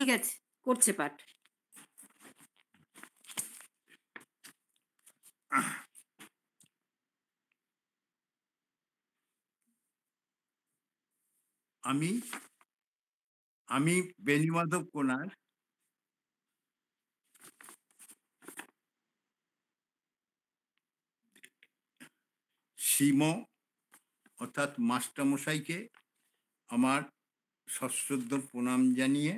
ঠিক আছে, করছে পাঠ। আমি আমি বেণীমাধব কোনার শ্রীম অর্থাৎ মাস্টারমশাইকে আমার সশ্রদ্ধ প্রণাম জানিয়ে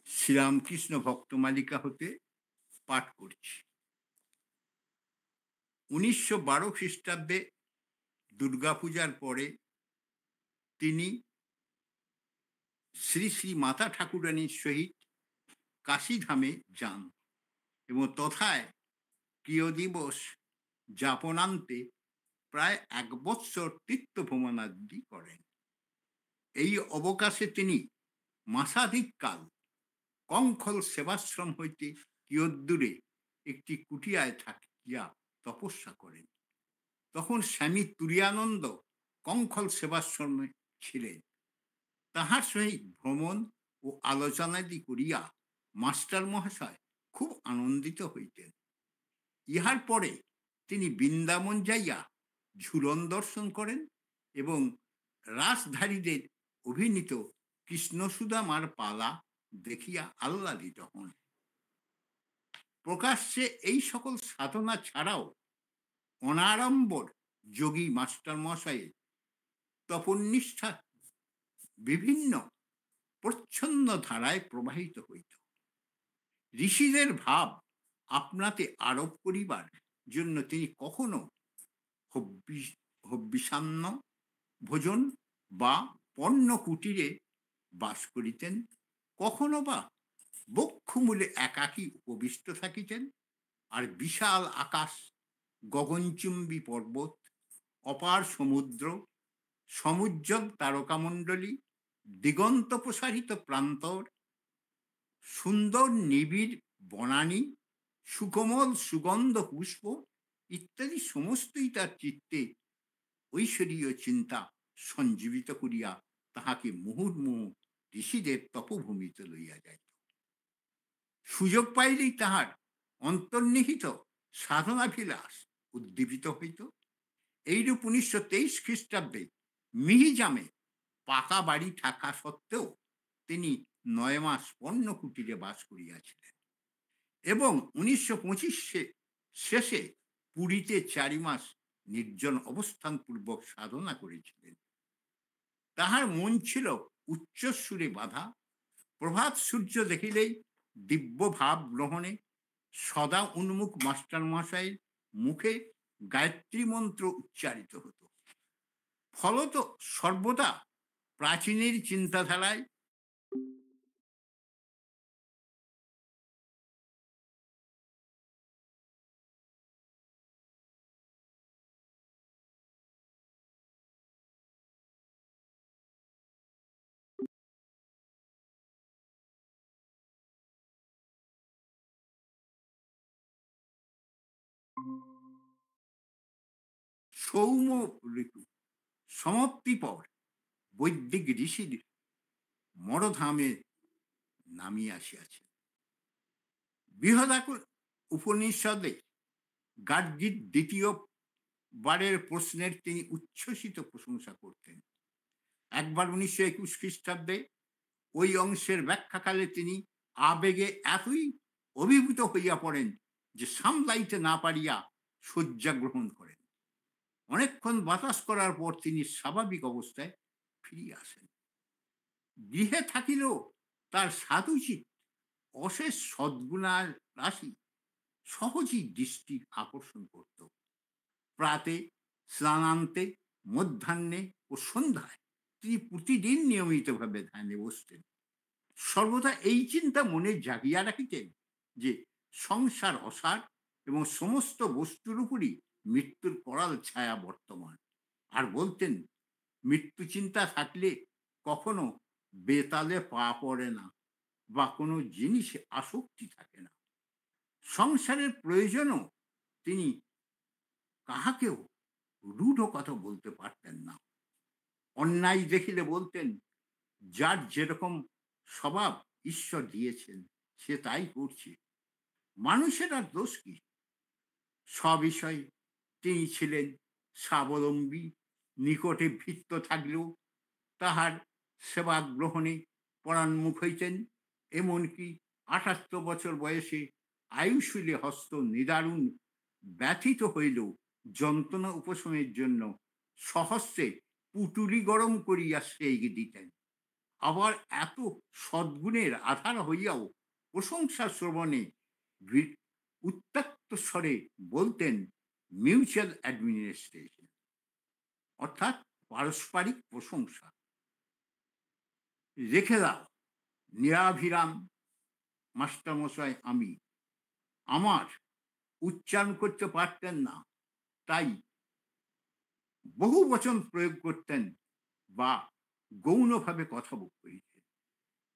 শ্রীরামকৃষ্ণ ভক্তমালিকা হতে পাঠ করছি। 1912 খ্রিস্টাব্দে দুর্গাপূজার পরে তিনি শ্রী শ্রী মাতা ঠাকুরানীর সহিত কাশীধামে যান এবং তথায় প্রিয় দিবস যাপনান্তে প্রায় 1 বৎসর তীর্থভ্রমণাদি করেন। এই অবকাশে তিনি মাসাধিক কাল কঙ্খল সেবাশ্রম হইতে কিয়দ্দূরে একটি কুটিয়ায় থাকিয়া তপস্যা করেন। তখন স্বামী তুরীয়ানন্দ কঙ্খল সেবাশ্রমে ছিলেন। তাহার সহিত ভ্রমণ ও আলোচনাদি করিয়া মাস্টার মহাশয় খুব আনন্দিত হইতেন। ইহার পরে তিনি বৃন্দাবন যাইয়া ঝুলন দর্শন করেন এবং রাসধারীদের অভিনীত কৃষ্ণসুদামার পালা দেখিয়া আহ্লাদিত হন। প্রকাশ্যে এই সকল সাধনা ছাড়াও অনাড়ম্বর যোগী মাস্টার মশাইয়ের তপনিষ্ঠা বিভিন্ন প্রচ্ছন্ন ধারায় প্রবাহিত হইত। ঋষিদের ভাব আপনাতে আরোপ করিবার জন্য তিনি কখনো হব্যিসান্ন ভোজন বা পণ্য কুটিরে বাস করিতেন, কখনো বা বক্ষমূলে একাকী উপবিষ্ট থাকিতেন, আর বিশাল আকাশ, গগনচুম্বী পর্বত, অপার সমুদ্র, সমুজ্জ্বল তারকামণ্ডলী, দিগন্ত প্রসারিত প্রান্তর, সুন্দর নিবিড় বনানী, সুকোমল সুগন্ধ পুষ্প ইত্যাদি সমস্তই তার চিত্তে ঐশ্বরীয় চিন্তা সঞ্জীবিত করিয়া তাহাকে মুহুর্মুহু ঋষিদের তপভূমিতে লইয়া যাইত। সুযোগ পাইলেই তাহার অন্তর্নিহিত সাধনাভিলাষ উদ্দীপিত হইত। এইরূপ 1923 খ্রিস্টাব্দে মিহিজামে পাকা বাড়ি থাকা সত্ত্বেও তিনি 9 মাস পণ্য কুটিরে বাস করিয়াছিলেন এবং 1925 শেষে পুরীতে 4 মাস নির্জন অবস্থানপূর্বক সাধনা করেছিলেন। তাহার মন ছিল উচ্চস্বরে বাঁধা, প্রভাত সূর্য দেখিলেই দিব্য ভাব গ্রহণে সদা উন্মুখ মাস্টার মশাইয়ের মুখে গায়ত্রী মন্ত্র উচ্চারিত হতো। ফলত সর্বদা প্রাচীনের চিন্তাধারায় সৌম্য ঋতু সমাপ্তি পর বৈদিক ঋষির মরধামে নামিয়ে আসিয়াছে। বৃহদাকুল উপনিষদে গার্গীর দ্বিতীয় বারের প্রশ্নের তিনি উচ্ছ্বসিত প্রশংসা করতেন। একবার 1921 খ্রিস্টাব্দে ওই অংশের ব্যাখ্যাকালে তিনি আবেগে এতই অভিভূত হইয়া পড়েন যে সামলাইতে না পারিয়া শয্যা গ্রহণ করেন। অনেকক্ষণ বাতাস করার পর তিনি স্বাভাবিক অবস্থায় ফিরিয়া আসেন। গৃহে থাকিলেও তার সাধুচিত অশেষ সদ্গুণার রাশি সহজেই দৃষ্টি আকর্ষণ করত। প্রাতে, স্নানান্তে, মধ্যাহ্নে ও সন্ধ্যায় তিনি প্রতিদিন নিয়মিতভাবে ধ্যানে বসতেন। সর্বদা এই চিন্তা মনে জাগিয়া রাখিতেন যে সংসার অসার এবং সমস্ত বস্তুর উপরই মৃত্যুর করাল ছায়া বর্তমান। আর বলতেন, মৃত্যু চিন্তা থাকলে কখনো বেতালে পা পড়ে না বা কোনো জিনিসে আসক্তি থাকে না। সংসারের প্রয়োজনও তিনি কাহাকেও রূঢ় কথা বলতে পারতেন না। অন্যায় দেখিলে বলতেন, যার যেরকম স্বভাব ঈশ্বর দিয়েছেন, সে তাই করছে। মানুষের আর দোষ কি? সবিষয়ে তিনি ছিলেন স্বাবলম্বী, নিকটে ভৃত্য থাকলেও তাহার সেবা গ্রহণে পরাণমুখ হইতেন। এমনকি ৭৮ বছর বয়সে আয়ুশূলে হস্ত নিদারুণ ব্যথিত হইলেও যন্ত্রণা উপশমের জন্য সহস্রে পুটুলি গরম করিয়া সেঁক দিতেন। আবার এত সদ্গুণের আধার হইয়াও প্রশংসা শ্রবণে উত্তক্ত স্বরে বলতেন মিউচুয়াল অ্যাডমিনিস্ট্রেশন, অর্থাৎ পারস্পরিক প্রশংসা। রেখে দাও নিরাভিরাম মাস্টারমশাই আমি, আমার উচ্চারণ করতে পারতেন না, তাই বহু বচন প্রয়োগ করতেন বা গৌণভাবে কথা কহিতেন।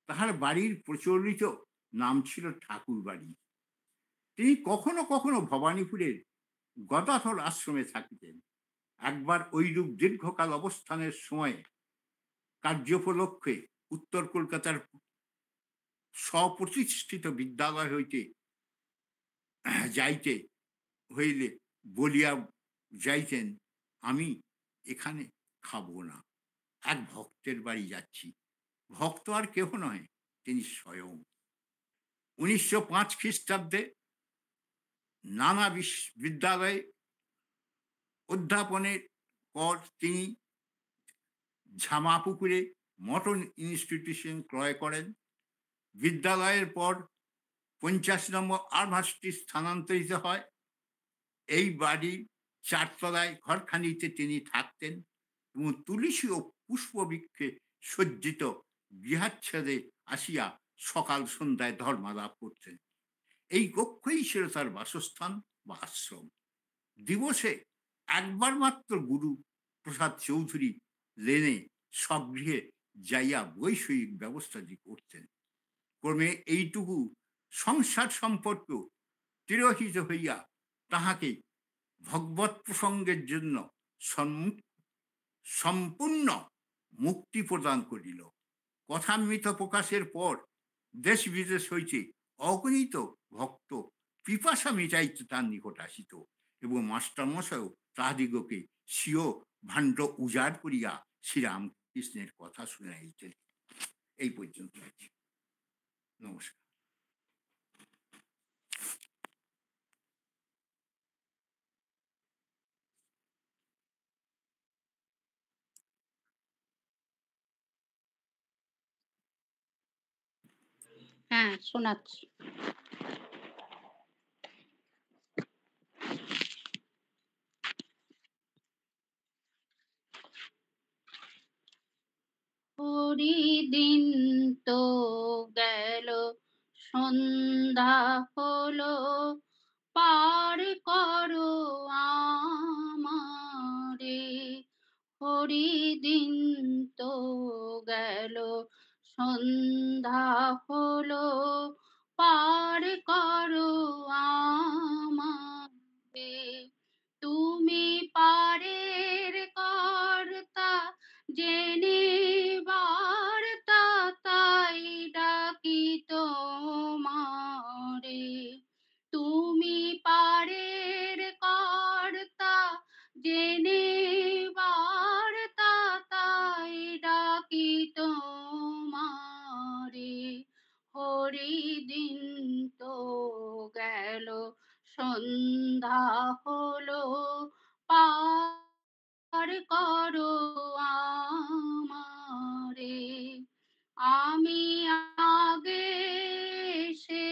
তাহার বাড়ির প্রচলিত নাম ছিল ঠাকুর বাড়ি। তিনি কখনো কখনো ভবানীপুরের গদাধর আশ্রমে থাকিতেন। একবার ঐরূপ দীর্ঘকাল অবস্থানের সময় কার্যোপলক্ষে উত্তর কলকাতার স্বপ্রতিষ্ঠিত বিদ্যালয় হইতে যাইতে হইলে বলিয়া যাইতেন, আমি এখানে খাবো না, এক ভক্তের বাড়ি যাচ্ছি। ভক্ত আর কেহ নয়, তিনি স্বয়ং। ১৯০৫ খ্রিস্টাব্দে নানা বিদ্যালয়ে অধ্যাপনের পর তিনি ঝামাপুকুরে মটন ইনস্টিটিউশন ক্রয় করেন। বিদ্যালয়ের পর ৫০ নম্বর আর্মহার্স্টে স্থানান্তরিত হয়। এই বাড়ির ৪ তলায় ঘরখানিতে তিনি থাকতেন এবং তুলসী ও পুষ্পবৃক্ষে সজ্জিত গৃহাচ্ছেদে আসিয়া সকাল সন্ধ্যায় ধর্মালাপ করতেন। এই কক্ষই ছিল তার বাসস্থান বা আশ্রম। দিবসে একবার মাত্র গুরু প্রসাদ চৌধুরী লেনে স্বগৃহে যাইয়া বৈষয়িক ব্যবস্থাটি করতেন। ক্রমে এইটুকু সংসার সম্পর্ক তিরোহিত হইয়া তাহাকে ভগবৎ প্রসঙ্গের জন্য সম্পূর্ণ মুক্তি প্রদান করিল। কথামৃত প্রকাশের পর দেশ বিদেশ হইতে অগণিত ভক্ত পিপাসা মিটাইতে তার নিকট আসিত এবং মাস্টারমশাইও তাহাদিগকে স্বীয় ভাণ্ড উজাড় করিয়া শ্রীরামকৃষ্ণের কথা শুনাইতেন। এই পর্যন্ত আছে। নমস্কার। হ্যাঁ, শোনাচ্ছি। দিন তো গেল, সন্ধ্যা হলো, পার করো আমারে। দিন তো গেল, সন্ধ্যা হলো, পার করো আমারে। তুমি পারের কর্তা, জেনে বার্তা, তাই ডাকি তোমারে। তুমি পারের কর্তা, জেনে বার্তা, তাই ডাকি তোমারে। দিন তো গেল, সন্ধ্যা হলো, পার করো আমারে। আমি আগে সে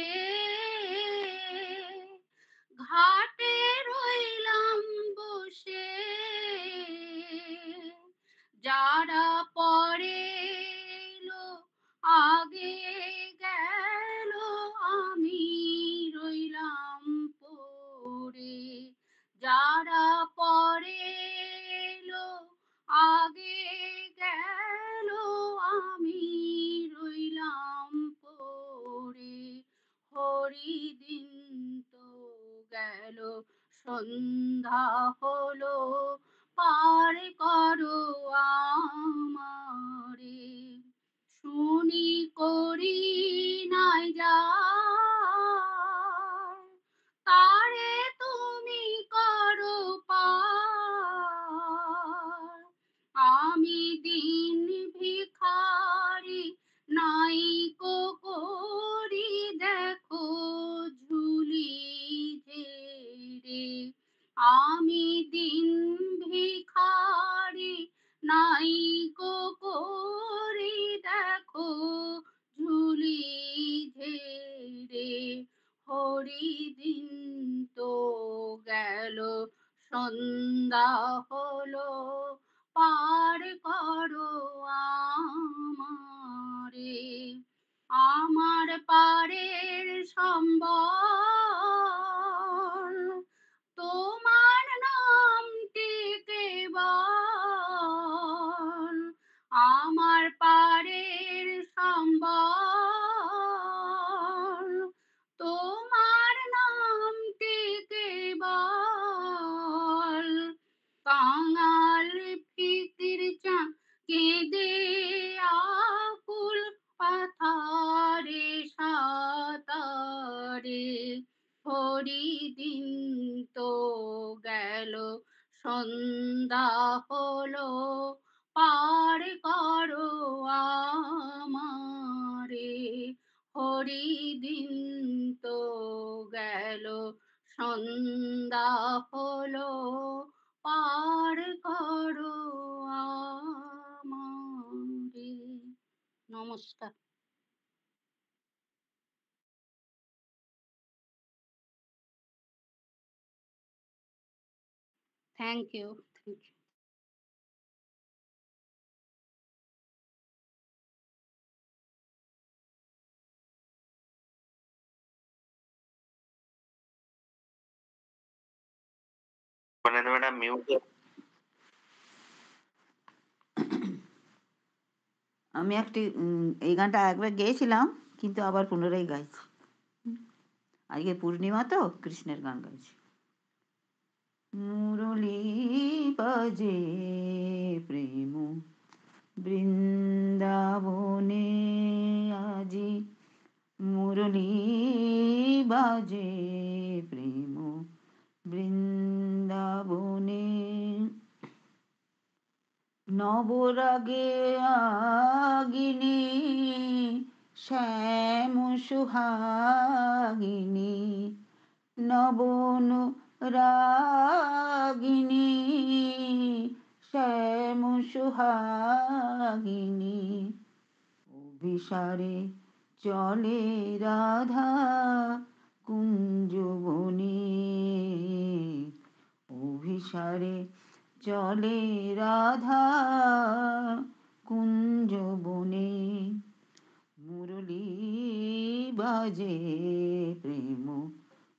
ঘাটে রইলাম বসে, যারা পরে এলো আগে গেল, আমি রইলাম পড়ে। যারা পরে এলো আগে গেল, আমি রইলাম পড়ে। দিন তো গেল, সন্ধ্যা হলো, পার করো আমারে। শুনি করি পারের সম্বল, তোমার নামটি কেবল আমার পারের সম্বল, তোমার নামটি কেবল কাঙাল ফিকির চা কেঁদে আকুল পাথারে সাতারে হরিদিন তো গেল সন্ধ্যা হলো পার করো আমারে, হরিদিন তো গেল সন্ধ্যা হলো পার করো আমারে। নমস্কার। Thank you, thank you. Madam mute. আমি একটি এই গানটা একবার গেয়েছিলাম, কিন্তু আবার পুনরায় গাইছি। আজকে পূর্ণিমা তো কৃষ্ণের গান গাইছি। মুরলী বাজে প্রেম বৃন্দাবনে আজি, মুরলী বাজে প্রেম বৃন্দাবনে, নবরাগে আগিনী শ্যাম সুহাগিনী, নবন রাগিনী শ্যাম সুহাগিনী, অভিসারে চলে রাধা কুঞ্জবনে, অভিসারে চলে রাধা কুঞ্জবনে, মুরলী বাজে প্রেম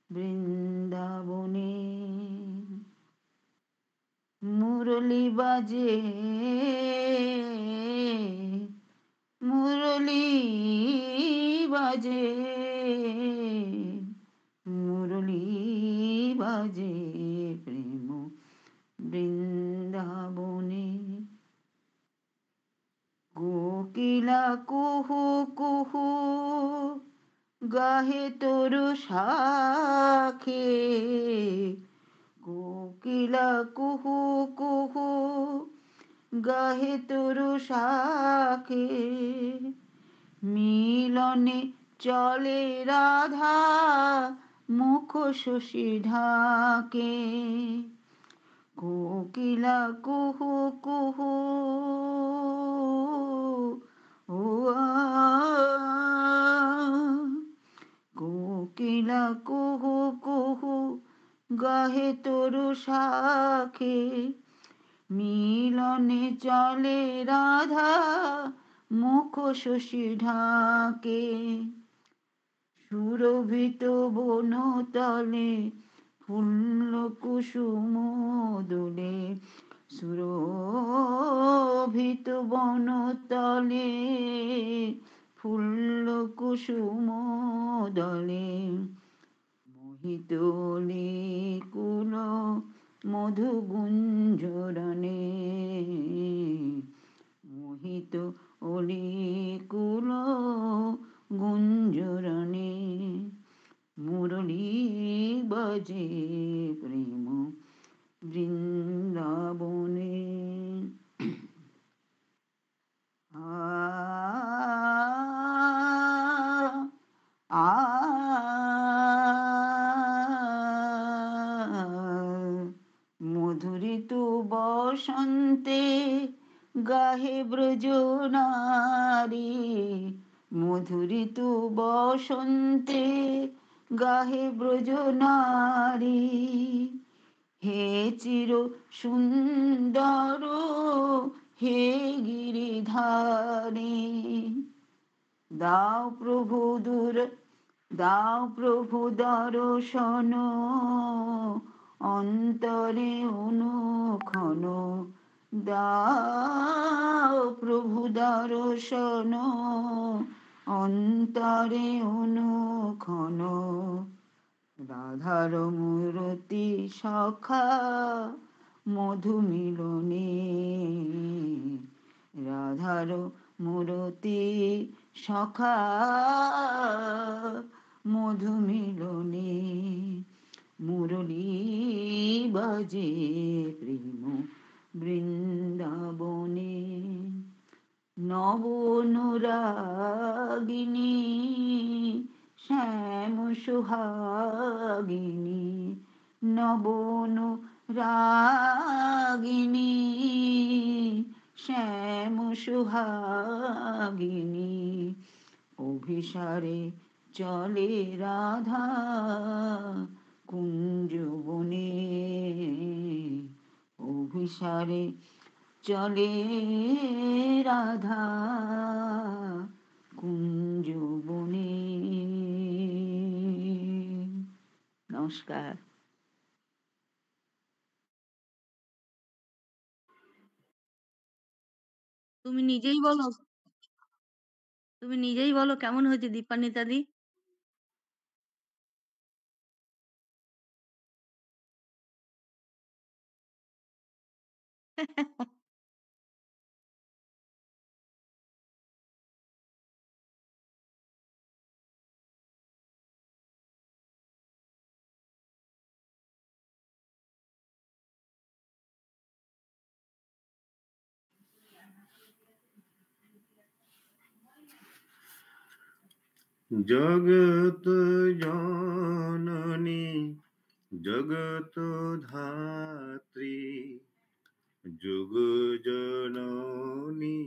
বৃন্দাবনে, মুরলী বাজে, মুরলী বাজে, মুরলী বাজে প্রেম বৃন্দাবনে, কোকিলা কুহু কুহু গাহে তরু শাখে, কোকিলা কুহু কুহু গাহে তরু শাখে, মিলনে চলে রাধা মুখ শশী ঢাকে, কোকিলা কুহু কুহু ও কোকিলা কুহু কুহু গাহে তরু শাখে, মিলনে চলে রাধা মুখ শশী ঢাকে, সুরভিত বনতলে ফুল্ল কুসুম দোলে, সুরভিত বনতলে ফুল্ল কুসুম দলে, মোহিত কুল মধু গুঞ্জরণে, মোহিত কুল গুঞ্জরণে, মুরলী বাজে প্রেম বৃন্দাবনে। মধুরিত বসন্তে গাহে ব্রজ নারী, মধুরিত বসন্তে গাহে ব্রজ নারী, হে চির সুন্দর হে গিরিধারী, দাও প্রভু দাও প্রভু দর্শন, অন্তরে অনুক্ষণ। দাও প্রভু দর্শন, অন্তরে অনুক্ষণ। রাধার মূরতি সখা মধু মিলনে, রাধার মূরতি সখা মধু মিলনে। মুরলী বাজে প্রেম বৃন্দাবনে, নব অনুরাগিনী শ্যাম সুহাগিনী, নব অনুরাগিনী শ্যাম সুহাগিনী। অভিসারে চলে রাধা কুঞ্জ বনে, অভিসারে চলে রাধা কুঞ্জ বনে। নমস্কার। তুমি নিজেই বলো, তুমি নিজেই বলো কেমন হয়েছে দীপান্বিতা দি? জগত জননী জগত ধাত্রী, যোগ জননী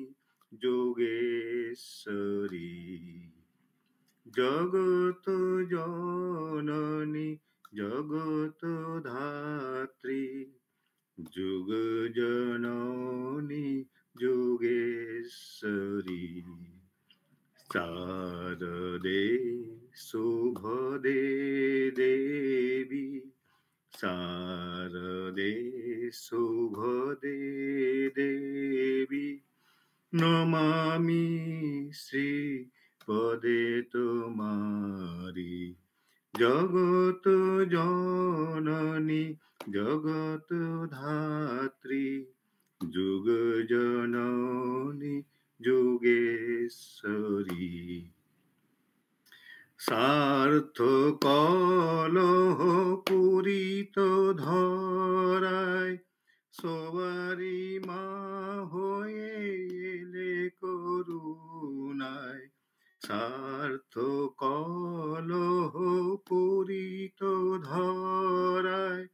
যোগেশ্বরী। জগত জননী জগত ধাত্রী, যোগ জননী যোগেশ্বরী। শারদে শুভদে দেবী, শারদে শুভদে দেবী, নমামি শ্রী পদে তোমারি। জগত জননী জগত ধাত্রী, যুগ জননী যোগেশ্বরী। স্বার্থ কলহ পূরিত ধরায়, সবারি মা হয়ে এলে করুণায়। স্বার্থ কলহ পূরিত ধরায়,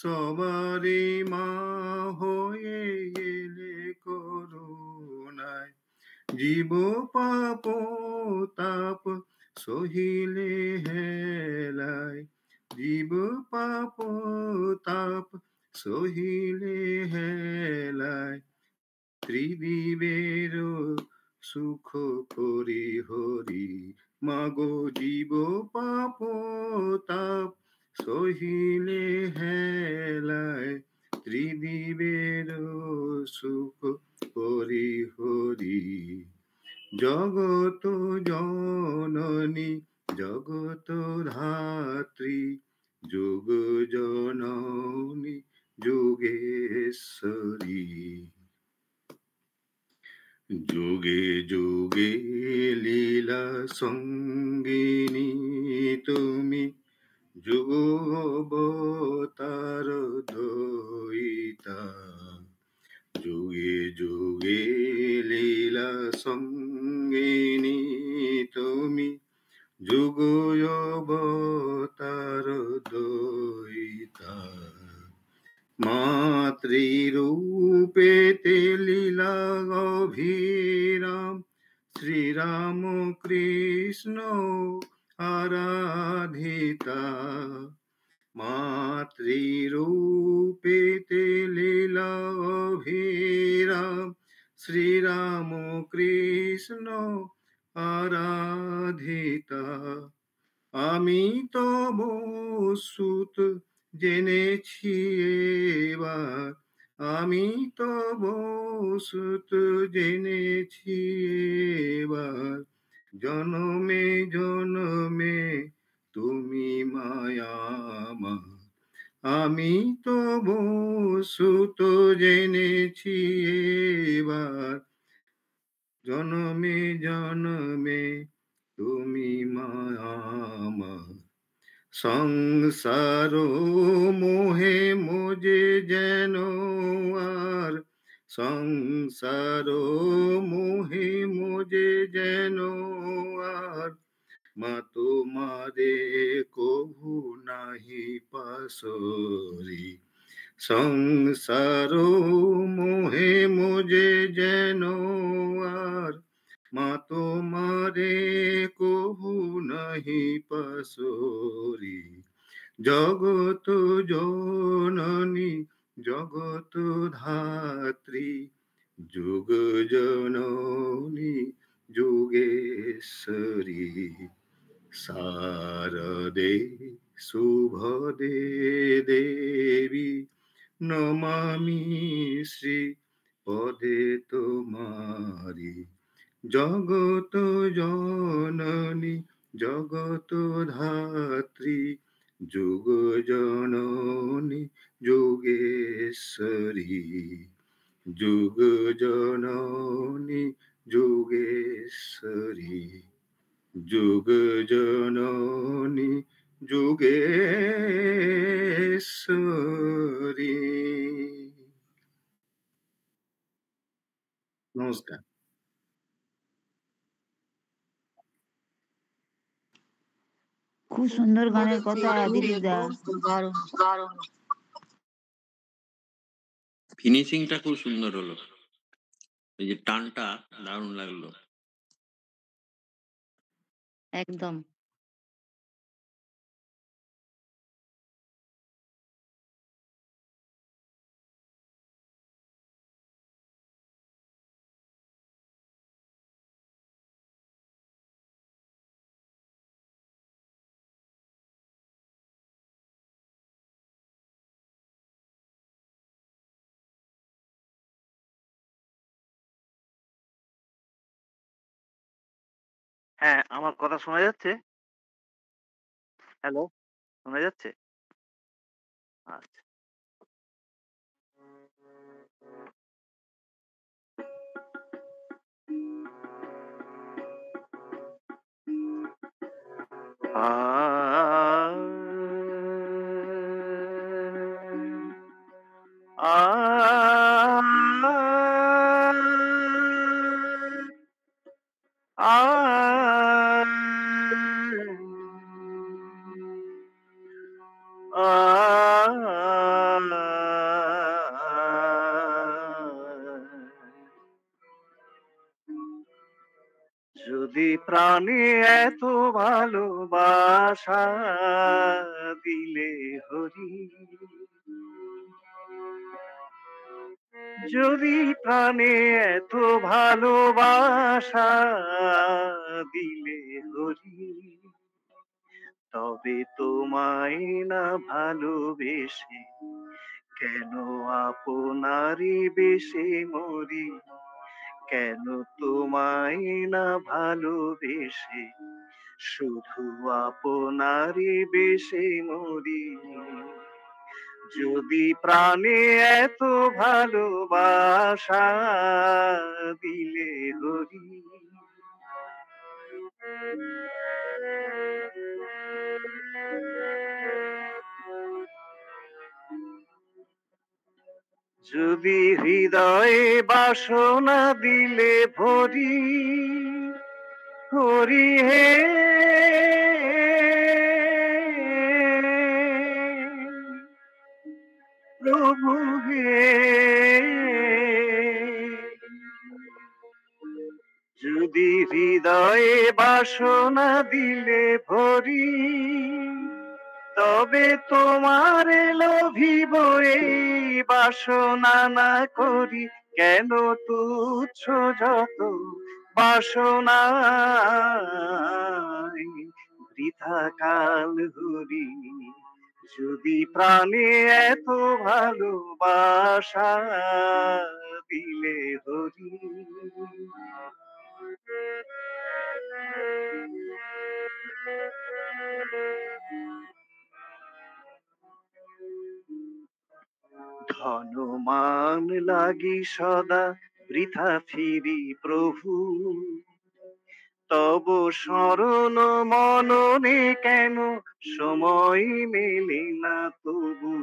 সবারি মা হয়ে এলে করুণায়। জীব পাপ তাপ সহিলে হেলায়, জীব পাপ তাপ সহিলে হেলায়। ত্রিদিবের সুখ করি হরি, মাগো জীব পাপ তাপ সহিলে হেলায়। ত্রিদিবের সুখ করি হরি। জগত জননী জগত ধাত্রী, যোগ জননী যোগেশ্বরী। যোগে যোগে লীলা সঙ্গিনী তুমি, যুগ অবতার দয়িতা। যোগে যোগে লীলা সঙ্গিনী তুমি, যুগ অবতার দয়িতা। মাতৃরূপেতে লীলা অভিরাম, শ্রীরাম কৃষ্ণ আরাধিতা। মাতৃরূপেতে লীলা অভিরাম, শ্রীরাম কৃষ্ণ আরাধিতা। আমি তব সুত জেনেছি এবার, আমি তব সুত জেনেছি এবার, জনমে জনমে তুমি মায়ামা। আমি তব সুত জেনেছি এবার, জনমে জনমে তুমি মায়ামা। সংসার মোহে মোজে যেন আর, সংসার মোহে মোজে যেন আর, মা তোমারে কহু নাহি পাশরি। সংসার মোহে মোজে যেন আর, মা তোমারে কহু নাহি পাশরি। জগত জননী জগত ধাত্রী, যুগ জননী যুগেশ্বরী। শারদে শুভদে দেবী, নমামি শ্রী পদে তোমারি। জগত জননী জগত ধাত্রী, যুগ জননী যোগেশ্বরী। যুগ জননী যোগেশ্বরী, যুগ জননী যোগেশ্বরী। নমস্কার। খুব সুন্দর গানের কথা দিলীপ দা। দারুণ। ফিনিশিংটা খুব সুন্দর হলো, এই যে টানটা দারুণ লাগলো। একদম। হ্যাঁ, আমার কথা শোনা যাচ্ছে? হ্যালো, শোনা যাচ্ছে? আচ্ছা। যদি প্রাণে এত ভালোবাসা দিলে হরি, যদি প্রাণে এত ভালোবাসা দিলে হরি, তবে তোমায় না ভালোবেসে কেন আপনারই বেশে মরি, কেন তোমায় না ভালোবেসে শুধু আপনারই বেশে মরি। যদি প্রাণে এত ভালোবাসা দিলে হরি, যদি হৃদয়ে বাসনা দিলে ভরি, হরি হে প্রভু হে, যদি হৃদয়ে বাসনা দিলে ভরি, তবে তোমার লোভিব এই বাসনা না করি, কেন তুচ্ছ যত বাসনায় বৃথা কাল হরি যদি প্রাণে এত ভালোবাসা দিলে হরি ধনমান লাগি সদা বৃথা ফিরি প্রভু তব শরণ মননে কেন সময় মেলে না তবু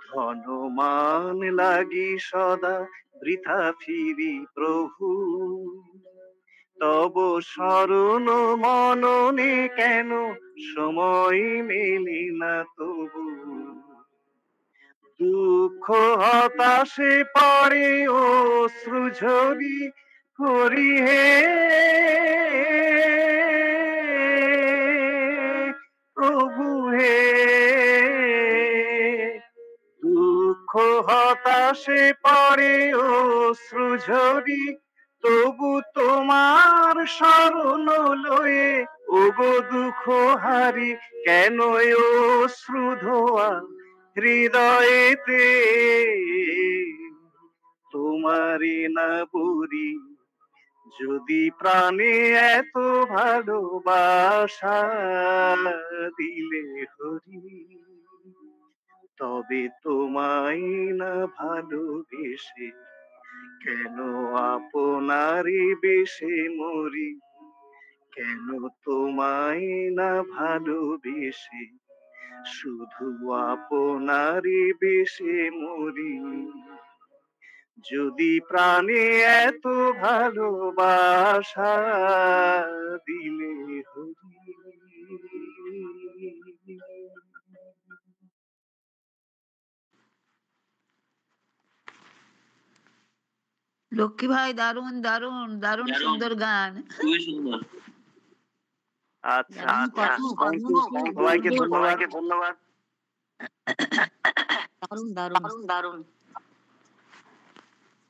ধনমান লাগি সদা বৃথা ফিরি প্রভু তব শরণ মননে কেন সময় মেলে না তবু দুঃখ হতাশে পড়ে অশ্রু ঝরি হরি হে প্রভু হে দুঃখ হতাশে পড়ে অশ্রু ঝরি তবু তোমার শরণ লয়ে ওগো দুঃখ হারি কেন অশ্রু ধোয়া হৃদয়েতে তোমারে না বুড়ি যদি প্রাণে এত ভালোবাসা দিলে হরি তবে তোমায় না ভালোবেসে কেন আপনারই বেশে মরি কেন তোমায় না ভালোবেসে শুধু আপনারই বেশে মরি যদি প্রাণে এত ভালোবাসা দিলে হরি লক্ষ্মী ভাই, দারুণ দারুণ দারুণ সুন্দর গান। খুবই সুন্দর। আচ্ছা দারুণ আচ্ছা কথা, সবাইকে ধন্যবাদ দারুণ দারুণ দারুণ।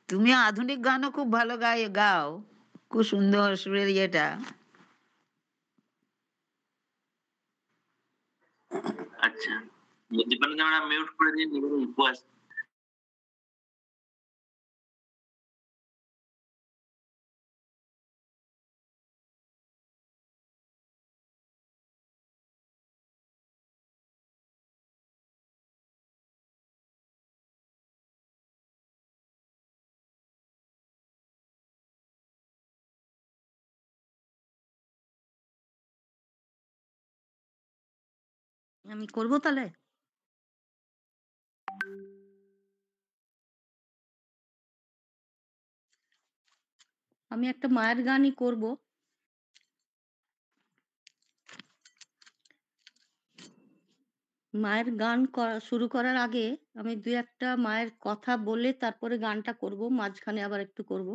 তুমি আধুনিক গানও খুব ভালো গাও, খুব সুন্দর সুরের ইয়েটা। আচ্ছা, দীপানন্দ ম্যাডাম মিউট করে দিন, উপবাস। আমি করবো তাহলে। আমি একটা মায়ের গানই করব। মায়ের গান শুরু করার আগে আমি দুই একটা মায়ের কথা বলে তারপরে গানটা করব, মাঝখানে আবার একটু করব।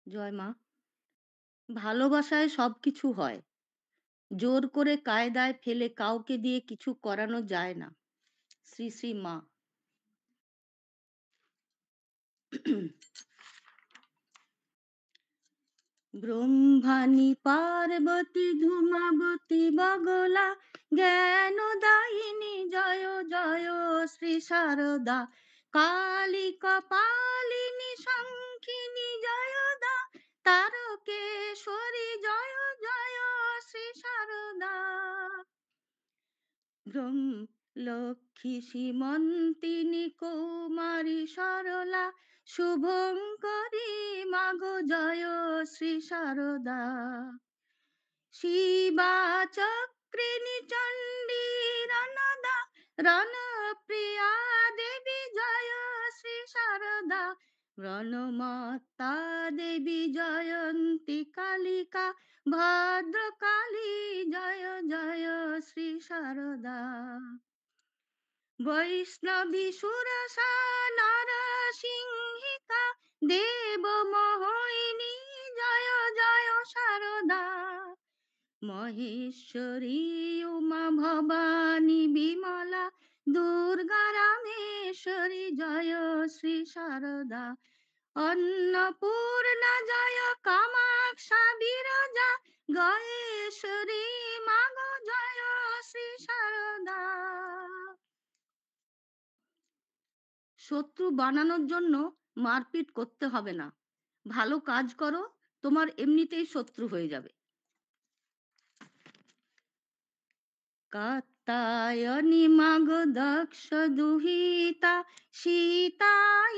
জয় মা। ভালোবাসায় সবকিছু হয়, জোর করে কায়দায় ফেলে কাউকে দিয়ে কিছু করানো যায় না। শ্রী শ্রী মা। ব্রহ্মাণী পার্বতী ধূমাবতী বগলা জ্ঞান দায়িনী জয় জয় শ্রী শারদা কালী কপালিনী শঙ্খিনী জয়দা তারকেশ্বরী জয় জয় শ্রী শারদা ব্রহ্ম লক্ষ্মী সীমন্তিনী কৌমারী সরলা শুভঙ্করী মাগো জয় শ্রী শারদা শিবা চক্রিণী চণ্ডী রণদা রণপ্রিয়া দেবী জয় শ্রী শারদা রণমাতা দেবী জয়ন্তী কালিকা ভদ্রকালী জয় জয় শ্রী শারদা বৈষ্ণবী সুরসা নরসিংহিকা দেব মোহিনী জয় জয় শারদা মহেশ্বরী উমা ভবানী বিমলা দুর্গা রামেশ্বরী জয় শ্রী শারদা অন্নপূর্ণা জয় কামাক্ষা বিরজা গয়েশ্বরী মাগ জয় শ্রী শারদা। শত্রু বানানোর জন্য মারপিট করতে হবে না, ভালো কাজ করো, তোমার এমনিতেই শত্রু হয়ে যাবে। কাত্যায়নী মাগ দক্ষ দুহিতা সীতা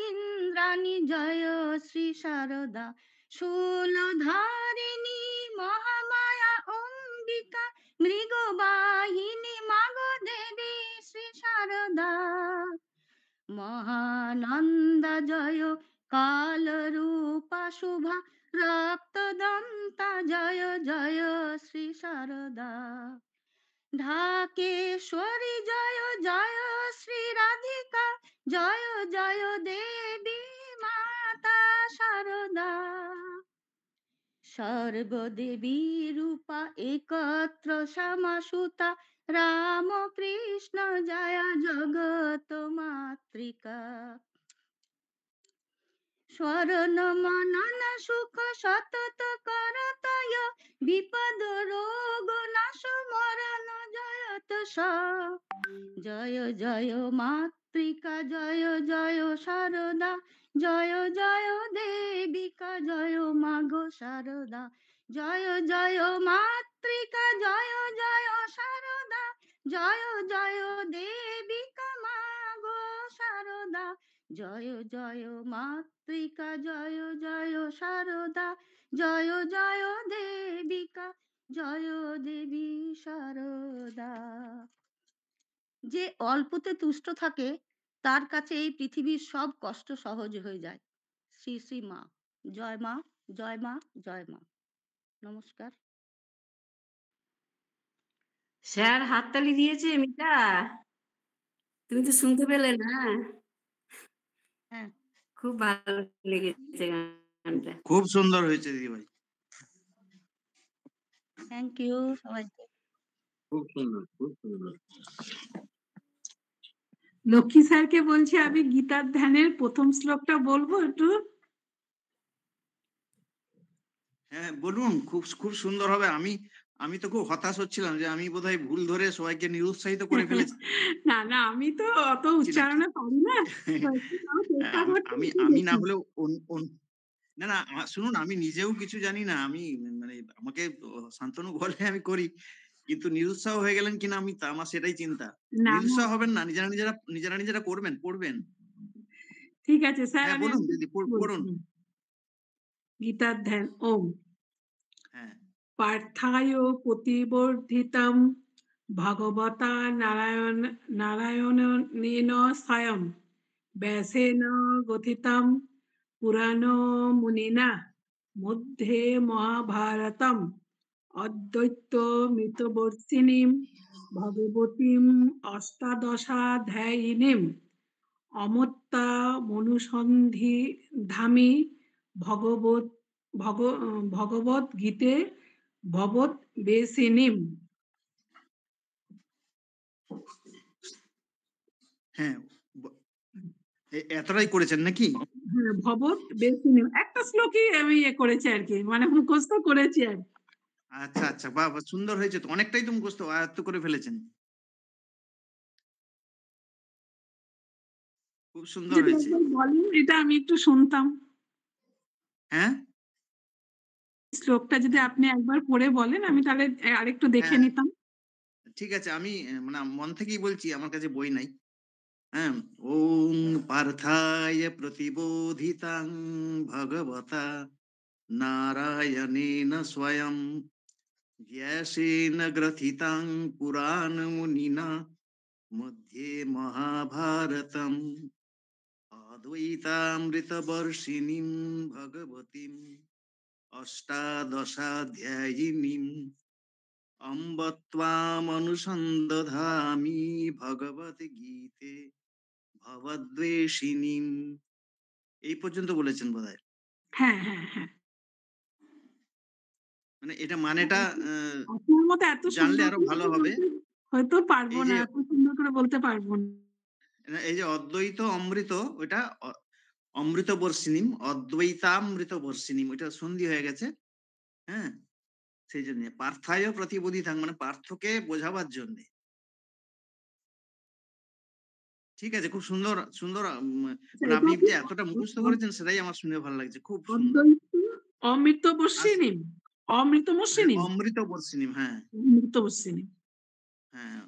ইন্দ্রাণী জয় শ্রী শারদা। শূলধারিণী মহামায়া অম্বিকা মৃগবাহিনী মাগ দেবী শ্রী শারদা। মহানন্দা জয় কালরূপা শুভা রক্তদন্তা জয় জয় শ্রী শারদা। ঢাকেশ্বরী জয় জয় শ্রী রাধিকা জয় জয় দেবী মাতা শারদা। সর্বদেবী রূপা একত্র সমাসুতা রাম কৃষ্ণ জয় জগত মাতৃকা। স্বর্ণ মনন সুখ সতত করতয় বিপদ রোগ নাশ মরণ জয়ত স। জয় জয় মাতৃকা জয় জয় শারদা জয় জয় দেবিকা জয় মাগো শারদা। জয় জয় মাতৃকা জয় জয় শারদা জয় জয় দেবিকা মাগো শারদা। জয় জয় মাতৃকা জয় জয় শারদা জয় জয় দেবিকা জয় দেবী শারদা। যে অল্পতে তুষ্ট থাকে তার কাছে এই পৃথিবীর সব কষ্ট সহজ হয়ে যায়। শ্রী শ্রী মা। জয় মা, জয় মা, জয় মা। নমস্কার। স্যার হাততালি দিয়েছে মিতা, তুমি তো শুনতে পেলে না? হ্যাঁ, খুব ভালো লেগেছে গানটা। খুব সুন্দর হয়েছে দিদিভাই। থ্যাংক ইউ সবাইকে। খুব সুন্দর, খুব সুন্দর। লক্ষ্মী স্যারকে বলছি আমি গীতার ধ্যানের প্রথম শ্লোকটা বলবো একটু। হ্যাঁ বলুন, খুব খুব সুন্দর হবে। আমি তো খুব হতাশ হচ্ছিলাম যে আমি বোধহয় ভুল ধরে সবাইকে নিরুৎসাহিত করে ফেলেছি। না না, আমি তো অত উচ্চারণে পারি না। আমি না হলেও না না শুনুন, আমি নিজেও কিছু জানি না। আমি মানে আমাকে শান্তনু বলে আমি করি, কিন্তু নিরুৎসাহ হয়ে গেলেন কিনা আমি আমার সেটাই চিন্তা। নিরুৎসাহ হবেন না, নিজেরা নিজেরা পড়বেন। ঠিক আছে স্যার, হ্যাঁ বলুন দিদি, পড়ুন। গীতার ধ্যান। ওম হ্যাঁ। পার্থায় প্রতিবর্ধিতম ভগবতা নারায়ণেন স্বয়ং ব্যাসেন গথিতম পুরাণ মুনিনা মধ্যে মহাভারতম অদ্বৈত মৃতবর্ষিণীম ভগবতীম অষ্টাদশাধ্যায়িনীম অমত্তা মনুসন্ধি ধামি ভগবত গীতে ভবত বেসিনীম। হ্যাঁ, এতটাই করেছেন নাকি? হ্যাঁ, ভবত বেসিনীম একটা শ্লোকই আমি করেছি আর কি, মানে মুখস্থ করেছি আর কি। আচ্ছা আচ্ছা, বাহ সুন্দর হয়েছে তো, অনেকটাই তো মুখস্থ আয়ত্ত করে ফেলেছেন। খুব সুন্দর হয়েছে। বলেন, এটা আমি একটু শুনতাম। হ্যাঁ, শ্লোকটা যদি আপনি একবার পড়ে বলেন আমি তাহলে আরেকটু দেখে নিতাম। ঠিক আছে, আমি মানে মন থেকেই বলছি, আমার কাছে বই নাই। হ্যাঁ, ওং পার্থায় প্রতিবোধিতাং ভগবতা নারায়ণেন স্বয়ং ব্যাসেন গ্রথিতাং পুরাণ মুনিনা মধ্যে মহাভারতম অদ্বৈতামৃতবর্ষিণীম ভগবতীম অষ্টাদশাধ্যায়িনীম অম্ব ত্বামনুসন্দধামি ভগবদ্গীতে ভবদ্বেষিণীম। এই পর্যন্ত বলেছেন বোধহয়। হ্যাঁ হ্যাঁ হ্যাঁ, মানে এটা মানেটা আপনার মতো এত জানলে আরো ভালো হবে। হয়তো পারবো না, এত সুন্দর করে বলতে পারবো না। এই যে অদ্বৈত অমৃত, ওটা অমৃত বর্ষিণীম, অদ্বৈতামৃত বর্ষিণীম, ওইটা সন্ধি হয়ে গেছে। হ্যাঁ, সেই জন্য পার্থায় প্রতিবোধিতাং, মানে পার্থকে বোঝাবার জন্য। ঠিক আছে, খুব সুন্দর সুন্দর। মানে আপনি যে এতটা মুখস্থ করেছেন সেটাই আমার শুনে ভালো লাগছে, খুব সুন্দর। অমৃত বর্ষিণীম, অমৃত বর্ষিণীম, অমৃত বর্ষিণীম, হ্যাঁ অমৃত বর্ষিণীম, হ্যাঁ,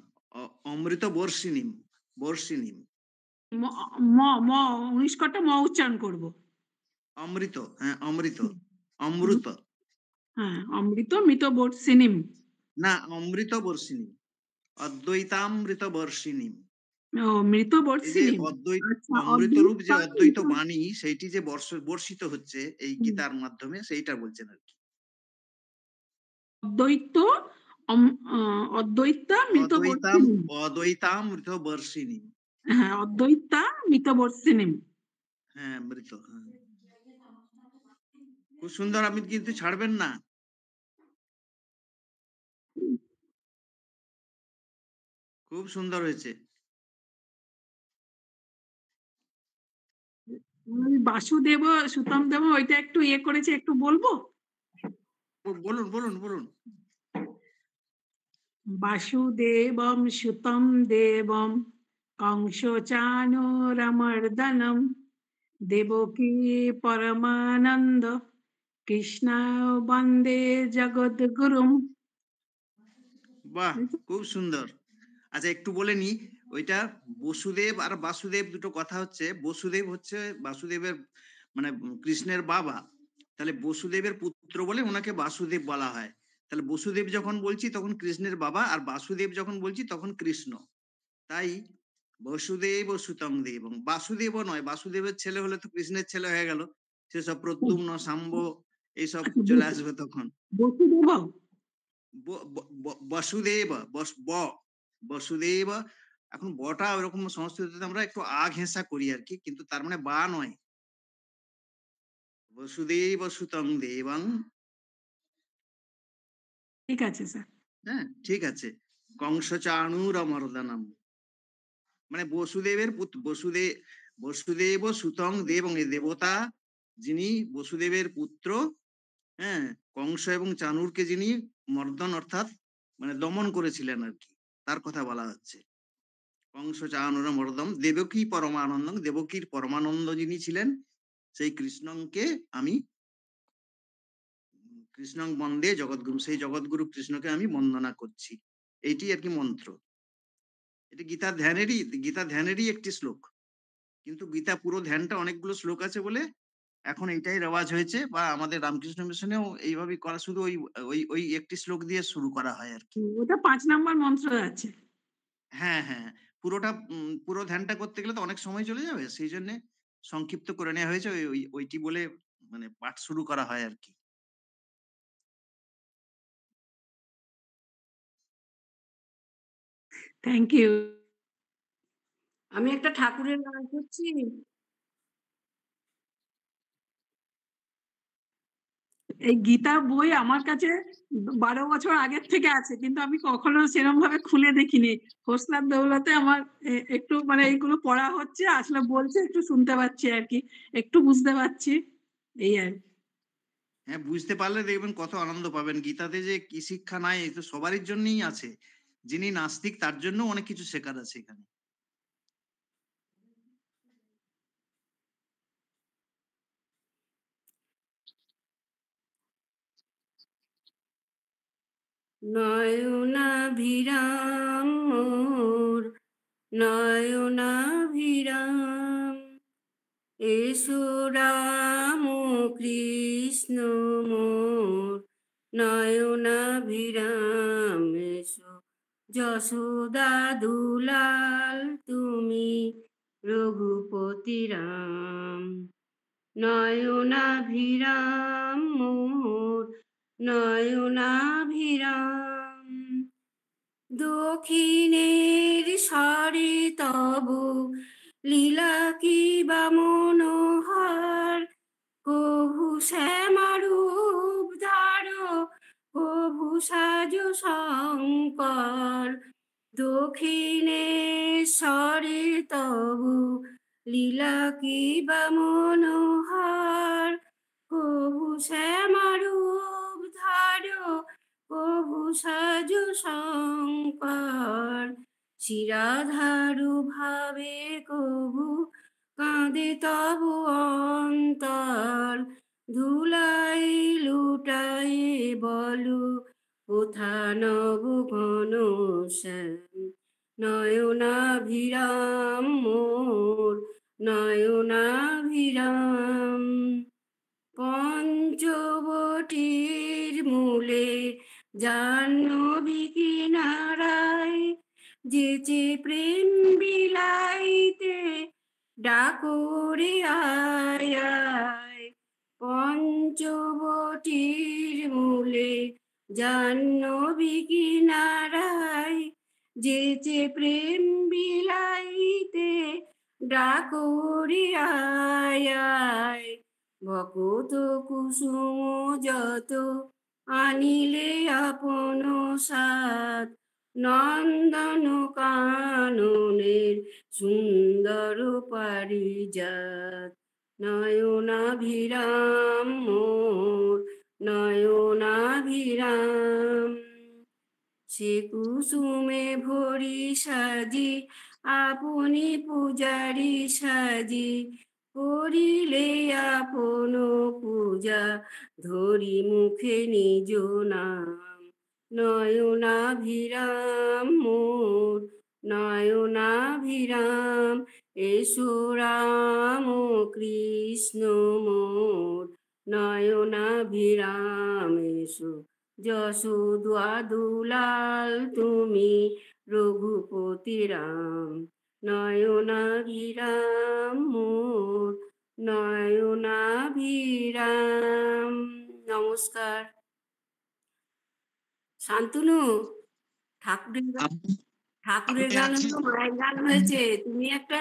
অমৃত বর্ষিণীম, বর্ষিণীম। ম ম 19 কটা ম উচ্চারণ করব। অমৃত, হ্যাঁ অমৃত, অমৃত, হ্যাঁ অমৃত মিত বর্ষিণীম, না অমৃত বর্ষিণীম, অদ্বৈতামৃত বর্ষিণীম। অমৃত এই যে বর্ষিণীম, অদ্বৈত আচ্ছা অমৃত রূপ যে অদ্বৈত বাণী, সেইটি যে বর্ষিত হচ্ছে এই গীতার মাধ্যমে, সেইটা বলছেন আর কি। অদ্বৈত অদ্বৈতা মিত বর্ষিণীম, অদ্বৈতামৃত বর্ষিণীম, হ্যাঁ অদ্বৈতা মিত বর্ষিণীম। হ্যাঁ মৃত, হ্যাঁ খুব সুন্দর। আপনি কিন্তু ছাড়বেন না, খুব সুন্দর হয়েছে। বাসুদেব সুতম দেব ওইটা একটু ইয়ে করেছে, একটু বলবো? বলুন বলুন বলুন। বাসুদেবম সুতম দেবম কংস চানুরমর্দনম দেবকী পরমানন্দ কৃষ্ণ বন্দে জগদ্গুরুম। বাহ, খুব সুন্দর। আচ্ছা একটু বলে নি, ওইটা বসুদেব আর বাসুদেব দুটো কথা হচ্ছে। বসুদেব হচ্ছে বাসুদেবের মানে কৃষ্ণের বাবা, তাহলে বসুদেবের পুত্র বলে ওনাকে বাসুদেব বলা হয়। তাহলে বসুদেব যখন বলছি তখন কৃষ্ণের বাবা, আর বাসুদেব যখন বলছি তখন কৃষ্ণ। তাই বসুদেব সুতং দেব, এবং বাসুদেবও নয়, বাসুদেবের ছেলে হলে তো কৃষ্ণের ছেলে হয়ে গেল, সেসব প্রদ্যুম্ন শাম্ব এইসব চলে আসবে তখন। বসুদেব, বসুদেব, বসুদেব। এখন বটা ওরকম সংস্কৃতিতে আমরা একটু আ ঘেঁষা করি আর কি, কিন্তু তার মানে বা নয়। বসুদেব সুতং দেবং। ঠিক আছে স্যার, হ্যাঁ ঠিক আছে। কংস চাণূরমর্দনম, মানে বসুদেবের বসুদেব সুতং দেব, এই দেবতা যিনি বসুদেবের পুত্র, হ্যাঁ কংস এবং চাণূরকে যিনি মর্দন অর্থাৎ মানে দমন করেছিলেন আর কি, তার কথা বলা হচ্ছে। কংস চাণূর মর্দম দেবকী পরমানন্দ, দেবকীর পরমানন্দ যিনি ছিলেন সেই কৃষ্ণকে আমি কৃষ্ণং বন্দে জগৎগুরু, সেই জগৎগুরু কৃষ্ণকে আমি বন্দনা করছি। এইটি আর কি মন্ত্র। এটা গীতা ধ্যানেরই একটি শ্লোক, কিন্তু গীতা পুরো ধ্যানটা অনেকগুলো শ্লোক আছে বলে এখন এইটাই রেওয়াজ হয়েছে, বা আমাদের রামকৃষ্ণ মিশনেও এইভাবেই করা, শুধু ওই ওই ওই একটি শ্লোক দিয়ে শুরু করা হয় আর কি। ওটা 5 নাম্বার মন্ত্র আছে। হ্যাঁ হ্যাঁ, পুরোটা পুরো ধ্যানটা করতে গেলে তো অনেক সময় চলে যাবে, সেই জন্য সংক্ষিপ্ত করে নেওয়া হয়েছে, ওইটি বলে মানে পাঠ শুরু করা হয় আর কি। Thank you. আমি একটা ঠাকুরের গান করছি। এই গীতা বই আমার কাছে 12 বছর আগের থেকে আছে, কিন্তু আমি কখনো সেরকম ভাবে খুলে দেখিনি। হোসলার দৌলতে আমার একটু মানে এইগুলো পড়া হচ্ছে, আসলে বলছে একটু শুনতে পাচ্ছি আর কি, একটু বুঝতে পারছি এই আর কি। হ্যাঁ, বুঝতে পারলে দেখবেন কত আনন্দ পাবেন। গীতাতে যে কি শিক্ষা নাই, এই তো সবারই জন্যই আছে। যিনি নাস্তিক তার জন্য অনেক কিছু শেখার আছে এখানে। নয়নাভিরাম মোর নয়নাভিরাম, এসো রাম কৃষ্ণ মোর নয়নাভিরাম, এসো যশোদা দুলাল তুমি রঘুপতি রাম। নয়নাভিরাম মোর নয়নাভিরাম, দক্ষিণের স্বরে তব লীলা কি বা মনোহর, কভু শ্যামারূপ ধার কভু সাজ শঙ্কর, দক্ষিণের স্বরে তব লীলা কি বা মনোহর, কভু শ্যামারূপ ধারো, কভু সাজু শঙ্কর, শিরাধারু ভাবে কভু কাঁদে তবু অন্তর, ধুলাই লুটাই বলো কোথা নব ঘন শ্যাম, নয়নাভিরাম মোর নয়নাভিরাম। পঞ্চবটির মূলে জাহ্নবী কিনারায়, যেচে প্রেম বিলাইতে ডাকরে আয় আয়। পঞ্চবটির মূলে জাহ্নবী কিনারায়, যেচে প্রেম বিলাইতে ডাকরে আয় আয়। ভকত কুসুম যত আনিলে আপন সাথ, নন্দন কাননের সুন্দর পারিজাত, নয়নাভিরাম মোর নয়নাভিরাম। সে কুসুমে ভরি সাজি আপনি পূজারি সাজি, করিলে আপন পূজা ধরি মুখে নিজ নাম, নয়নাভিরাম মোর নয়নাভিরাম। এসো রাম কৃষ্ণ মোর নয়নাভিরাম, এসো যশোদা দুলাল তুমি রঘুপতি রাম, নয়নাভিরাম মোর নয়নাভিরাম। নমস্কার। শান্তনু, ঠাকুরের গান, ঠাকুরের গান হলো মায়ের গান হয়েছে, তুমি একটা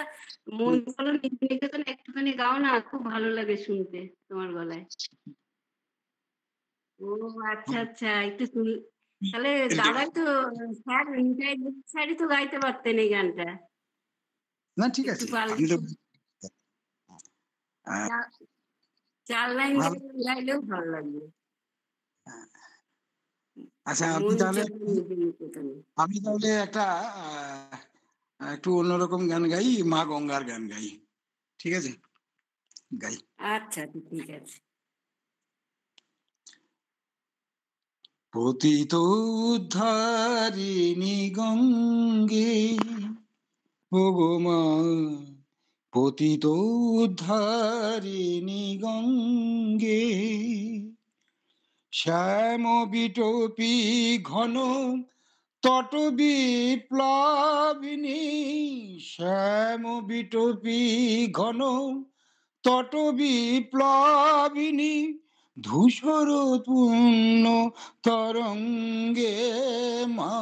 মন বলো নিকেতন একটুখানি গাও না, খুব ভালো লাগে শুনতে তোমার গলায়। ও আচ্ছা আচ্ছা, একটু তাহলে দাদাই তো স্যার, স্যারই তো গাইতে পারতেন এই গানটা। না ঠিক আছে, আপনি তো 4 লাইন গাইলেও ভালো লাগবে। আচ্ছা, আমি তাহলে একটা একটু অন্যরকম গান গাই, মা গঙ্গার গান গাই, ঠিক আছে? গাই। আচ্ছা ঠিক আছে। পতিত উদ্ধারিণী গঙ্গে, ও গো মা পতিত উদ্ধারিণী গঙ্গে, শ্যাম বিটপি ঘন তট বিপ্লবিনী, শ্যাম বিটপি ঘন তট বিপ্লবিনী, ধূসর পূর্ণ তরঙ্গে মা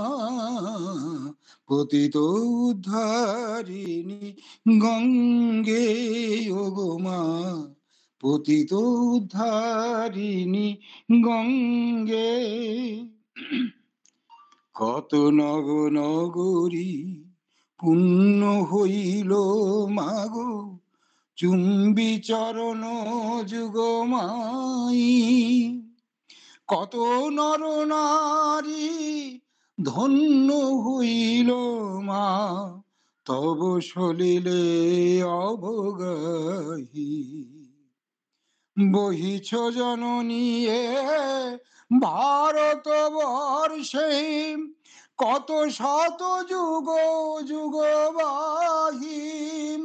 পতিত উদ্ধারিণী গঙ্গে, ও গো মা পতিত উদ্ধারিণী গঙ্গে। কত নগ নগরী পুণ্য হইল মাগো, চুম্বি চরণ যুগমাই, কত নর নারী ধন্য হইল মা, তব সলিলে অবগাহি। বহিছ জননী ভারত বর্ষে, কত শত যুগ যুগ বাহি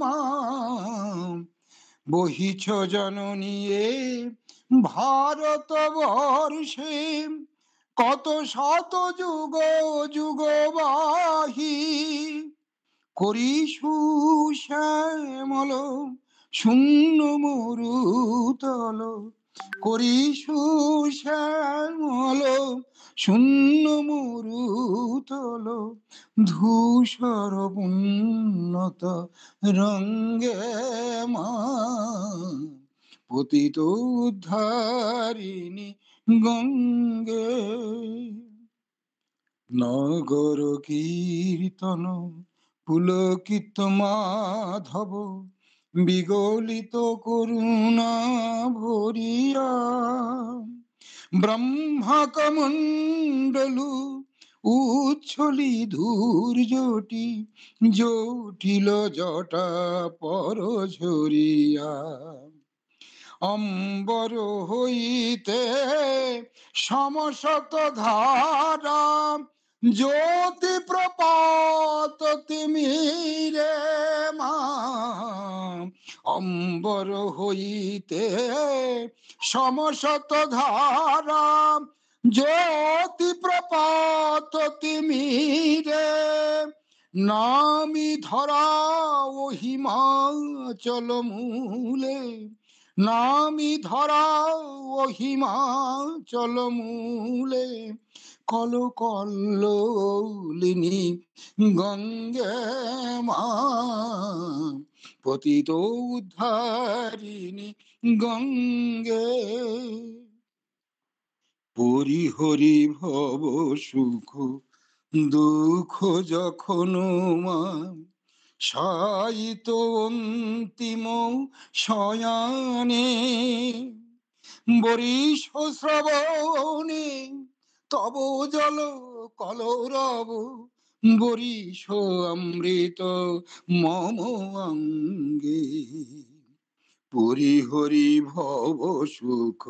মা, বহিছ জননী ভারত বর্ষে, কত শত যুগ যুগ বাহি। করিসু শ্যামল শূন্য মরুতল, করিসু শ্যামল শূন্য মরুতল, ধূসর উন্নত রঙ্গে মা পতিত উদ্ধারিণী গঙ্গে। নগর কীর্তন পুলকিত মাধব, বিগলিত করুণা ভরিয়া ব্রহ্মাকমণ্ডলু উচ্ছলি ধূর্যটি জটিল জটা পর ঝরিয়া অম্বর হইতে সমশত ধারা জ্যোতি প্রপাত তিমিরে মা অম্বর হইতে সমশত ধারা জ্যোতি প্রপাত তিমিরে নামি ধরা ও হিমাচল মূলে নামি ধরা ও হিমাচল মূলে কল কল্লোলিনী গঙ্গে মা পতিত উদ্ধারিণী গঙ্গে পরিহরি ভব সুখ দুঃখ যখন মা সায়িত অন্তিম শয়ানে বরিশ শ্রবণে তব জল কলরব বরিশ অমৃত মম অঙ্গে পরিহরি ভব সুখ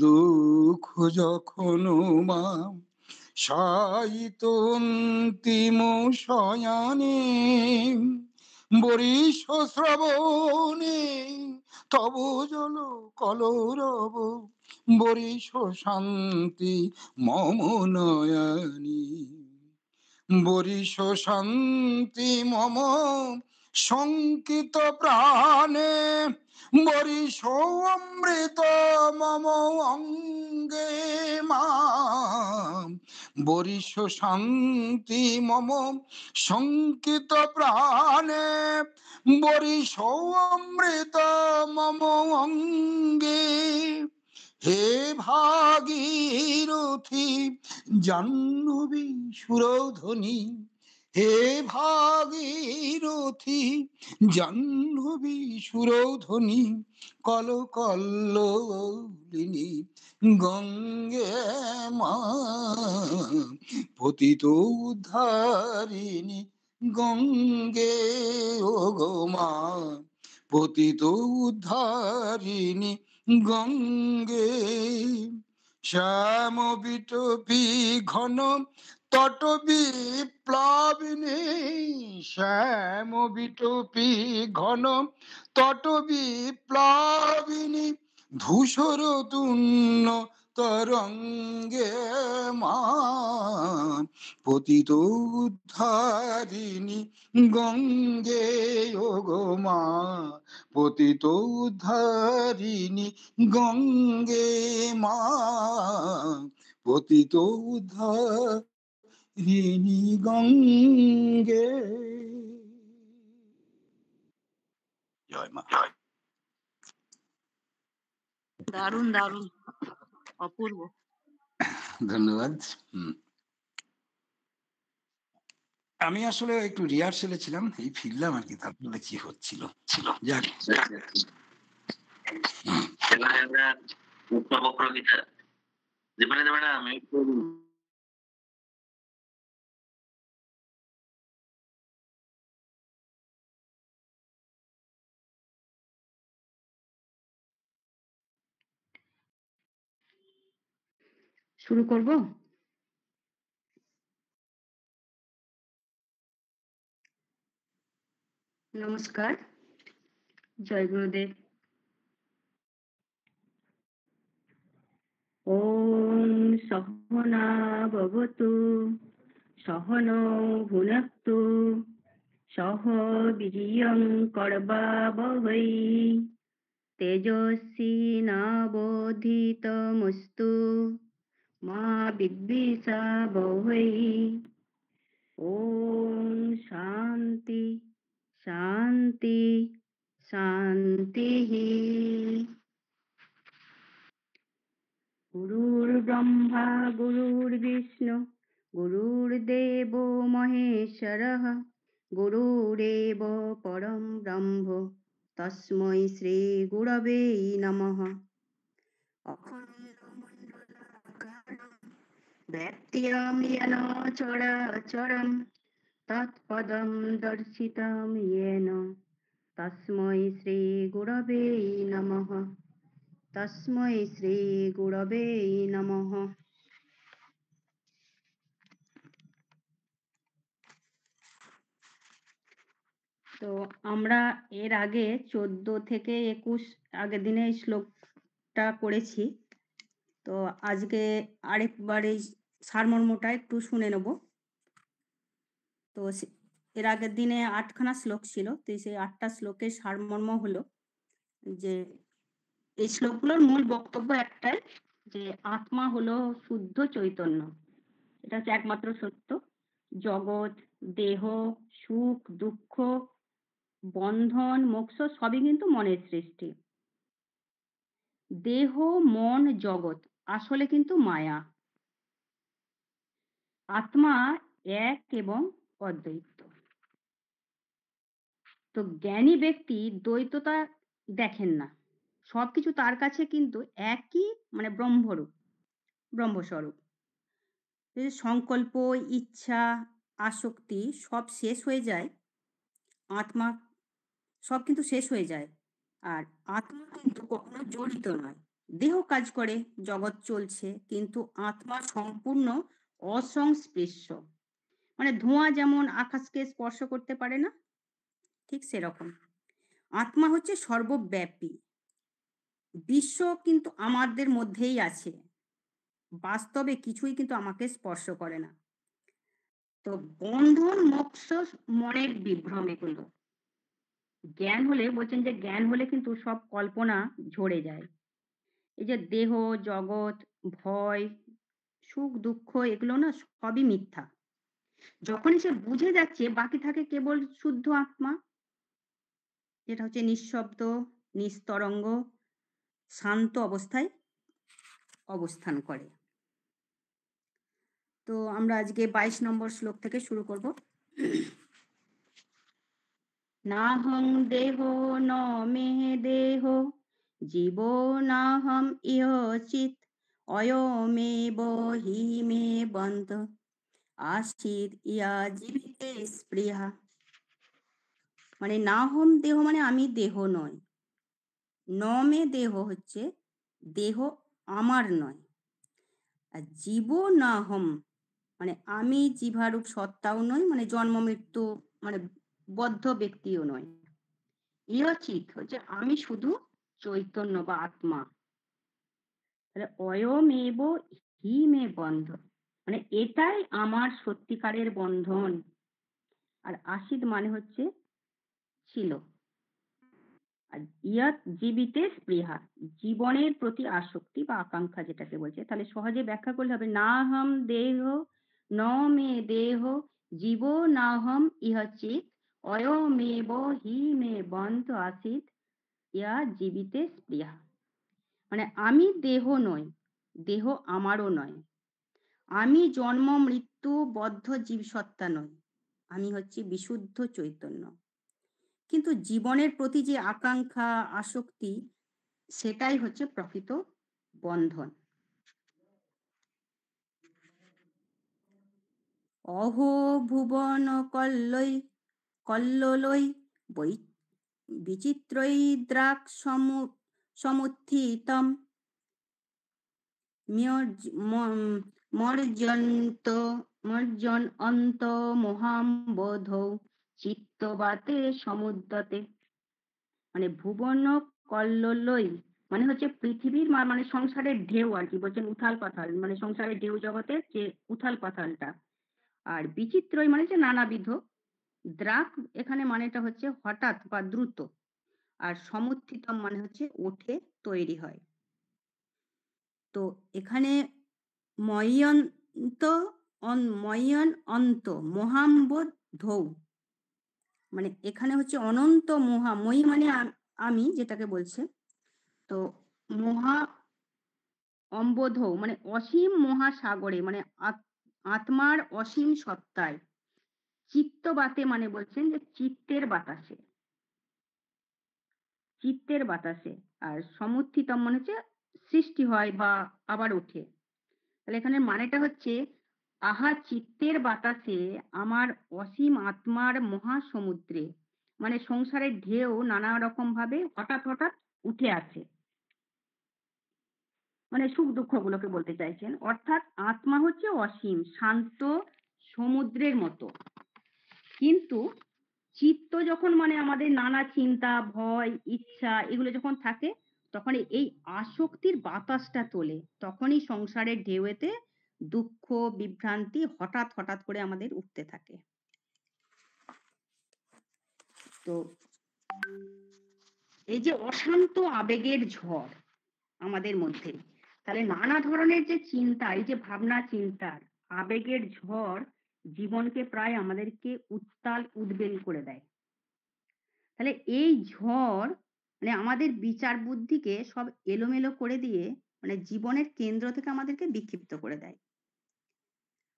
দুঃখ যখন মা সায়িত অন্তিম শয়ানে বরিশ শ্রবণে তব জল কলরব বরিশ শান্তি মম নয়নী বরিশ শান্তি মম শঙ্কিত প্রাণে বরিশ অমৃত মম অঙ্গে মা বরিশ শান্তি মম শঙ্কিত প্রাণে বরিশ অমৃত মম অঙ্গে হে ভাগীরথী জাহ্নবী সুরধ্বনি হে ভাগীরথী জাহ্নবী সুরধ্বনি কল কল্লোলিনী গঙ্গে মা পতিত উদ্ধারিণী গঙ্গে ও গো মা পতিত উদ্ধারিণী গঙ্গে শ্যাম বিটপি ঘন তট বিপ্লাবিনী শ্যাম বিটপি ঘন তট বিপ্লাবিনী ধূসর তুণ্য তরঙ্গে মা পতিত উদ্ধারিণী গঙ্গে ও গো মা পতিত উদ্ধারিণী গঙ্গে মা পতিত উদ্ধারিণী গঙ্গে জয় মা। দারুণ দারুণ, অপূর্ব। ধন্যবাদ। আমি আসলে একটু রিহার্সেলে ছিলাম, এই ফিরলাম আর কি, তারপরে কি হচ্ছিল যাক। শুরু করব? নমস্কার, জয় গুরুদেব। ওম সহনা ভবতু সহনৌ ভুনক্তু সহ বীর্যং কর্বাবহৈ তেজস্বী নাবধীতমস্তু মা বিদ্বিষাবহৈ। ওম শান্তি শান্তি শান্তিঃ। গুরুর্ব্রহ্মা গুরুর্বিষ্ণু গুরুর্দেবো মহেশ্বরঃ গুরুরেব পরম ব্রহ্ম তস্मै শ্রী গুরবে নমঃ। ব্যক্তিয়াম येन চরাচরম তৎপদম দর্শিতম येन তস্मै শ্রী গুরবে নমঃ। তস্मै শ্রী গুরবে নমঃ। তো আমরা এর আগে 14 থেকে 21 আগের দিনে এই শ্লোকটা করেছি। তো আজকে আরেকবার এই সারমর্মটা একটু শুনে নেব। তো এর আগের দিনে 8খানা শ্লোক ছিল, তো সেই 8টা শ্লোকের সারমর্ম হলো যে এই শ্লোকগুলোর মূল বক্তব্য একটাই, যে আত্মা হলো শুদ্ধ চৈতন্য, এটা হচ্ছে একমাত্র সত্য। জগৎ, দেহ, সুখ, দুঃখ, বন্ধন, মোক্ষ সবই কিন্তু মনের সৃষ্টি। দেহ, মন, জগৎ আসলে কিন্তু মায়া। আত্মা এক এবং অদ্বৈত। তো জ্ঞানী ব্যক্তি দ্বৈততা দেখেন না, সবকিছু তার কাছে কিন্তু একই, মানে ব্রহ্মরূপ, ব্রহ্মস্বরূপ। যদি সংকল্প, ইচ্ছা, আসক্তি সব শেষ হয়ে যায়, আত্মা সব কিন্তু শেষ হয়ে যায়। আর আত্মা কিন্তু কখনো জড়িত নয়। দেহ কাজ করে, জগৎ চলছে, কিন্তু আত্মা সম্পূর্ণ অসংস্পৃশ্য। মানে ধোঁয়া যেমন আকাশকে স্পর্শ করতে পারে না, ঠিক সেরকম আত্মা হচ্ছে সর্বব্যাপী। বিশ্ব কিন্তু আমাদের মধ্যেই আছে, বাস্তবে কিছুই কিন্তু আমাকে স্পর্শ করে না। তো বন্ধন, মোক্ষ মনের বিভ্রম এগুলো। জ্ঞান হলে, বলছেন যে জ্ঞান হলে কিন্তু সব কল্পনা ঝরে যায়। এই যে দেহ, জগৎ, ভয়, সুখ, দুঃখ এগুলো না সবই মিথ্যা। যখনই সে বুঝে যাচ্ছে, বাকি থাকে কেবল শুদ্ধ আত্মা, যেটা হচ্ছে নিঃশব্দ, নিস্তরঙ্গ, শান্ত অবস্থায় অবস্থান করে। তো আমরা আজকে 22 নম্বর শ্লোক থেকে শুরু করব। নাহং দেহ ন মে দেহ জীবো নাহম ইহচিত অয়মেব হি মে বন্ধ আশ্চিত ইয়া জীবিতে স্পৃহা। মানে নাহম দেহ মানে আমি দেহ নয়, ন মে দেহ হচ্ছে দেহ আমার নয়, আর জীব নাহম মানে আমি জীবারূপ সত্তাও নয়, মানে জন্ম মৃত্যু মানে বদ্ধ ব্যক্তিও নয়। ইয়চিত হচ্ছে আমি শুধু চৈতন্য বা আত্মা। তাহলে অয়মেব হি মে বন্ধ, মানে এটাই আমার সত্যিকারের বন্ধন। আর আসিদ মানে হচ্ছে ছিল। আর ইয়াত জীবিতে স্পৃহা, জীবনের প্রতি আসক্তি বা আকাঙ্ক্ষা যেটাকে বলছে। তাহলে সহজে ব্যাখ্যা করলে হবে, না হম দেহ ন মে দেহ জীব না হম ইহচিত অয়মেব হি মে বন্ধ আসিত ইয়া জীবিতে স্পৃহা। মানে আমি দেহ নই, দেহ আমারও নয়, আমি জন্ম মৃত্যু বদ্ধ জীবসত্তা নই, আমি হচ্ছি বিশুদ্ধ চৈতন্য। কিন্তু জীবনের প্রতি যে আকাঙ্ক্ষা, আসক্তি, সেটাই হচ্ছে প্রকৃত বন্ধন। অহো ভুবন কল্লোলই বিচিত্রই দ্রাক সমুত্থিতম মর্জন অন্ত মহাম বোধৌ চিত্তবাতে সমুদ্যতে। মানে ভুবন কল্লোলই মানে হচ্ছে পৃথিবীর মানে সংসারের ঢেউ আর কি, বলছেন উথাল পাথাল, মানে সংসারের ঢেউ জগতের যে উথাল পাথালটা। আর বিচিত্রই মানে যে নানাবিধ, দ্রাক এখানে মানেটা হচ্ছে হঠাৎ বা দ্রুত, আর সমুত্থিতম মানে হচ্ছে ওঠে, তৈরি হয়। তো এখানে ময়ন্ত ময়ন অন্ত মহাম্বোধ ধৌ, মানে এখানে হচ্ছে অনন্ত মহা, মই মানে আমি যেটাকে বলছে, তো মহা অম্বোধ মানে অসীম মহাসাগরে, মানে আত্মার অসীম সত্তায়, চিত্তবাতে মানে বলছেন যে চিত্তের বাতাসে। চিত্তের বাতাসে, আর সমুত্থিতম মানে হচ্ছে সৃষ্টি হয় বা আবার ওঠে। তাহলে এখানে মানেটা হচ্ছে আহা চিত্তের বাতাসে আমার অসীম আত্মার মহাসমুদ্রে, মানে সংসারের ঢেউ নানা রকম ভাবে হঠাৎ হঠাৎ উঠে আসে, মানে সুখ দুঃখ গুলোকে বলতে চাইছেন। অর্থাৎ আত্মা হচ্ছে অসীম শান্ত সমুদ্রের মতো, কিন্তু চিত্ত যখন মানে আমাদের নানা চিন্তা ভয় ইচ্ছা এগুলো যখন থাকে, তখন এই আসক্তির বাতাসটা তোলে, তখনই সংসারের ঢেউতে দুঃখ বিভ্রান্তি হঠাৎ হঠাৎ করে আমাদের উঠতে থাকে। তো এই যে অশান্ত আবেগের ঝড় আমাদের মধ্যে, তাহলে নানা ধরনের যে চিন্তা, এই যে ভাবনা চিন্তার আবেগের ঝড় জীবনকে প্রায় আমাদেরকে উত্তাল উদ্বেল করে দেয়। তাহলে এই ঝড় মানে আমাদের বিচার বুদ্ধিকে সব এলোমেলো করে দিয়ে মানে জীবনের কেন্দ্র থেকে আমাদেরকে বিক্ষিপ্ত করে দেয়।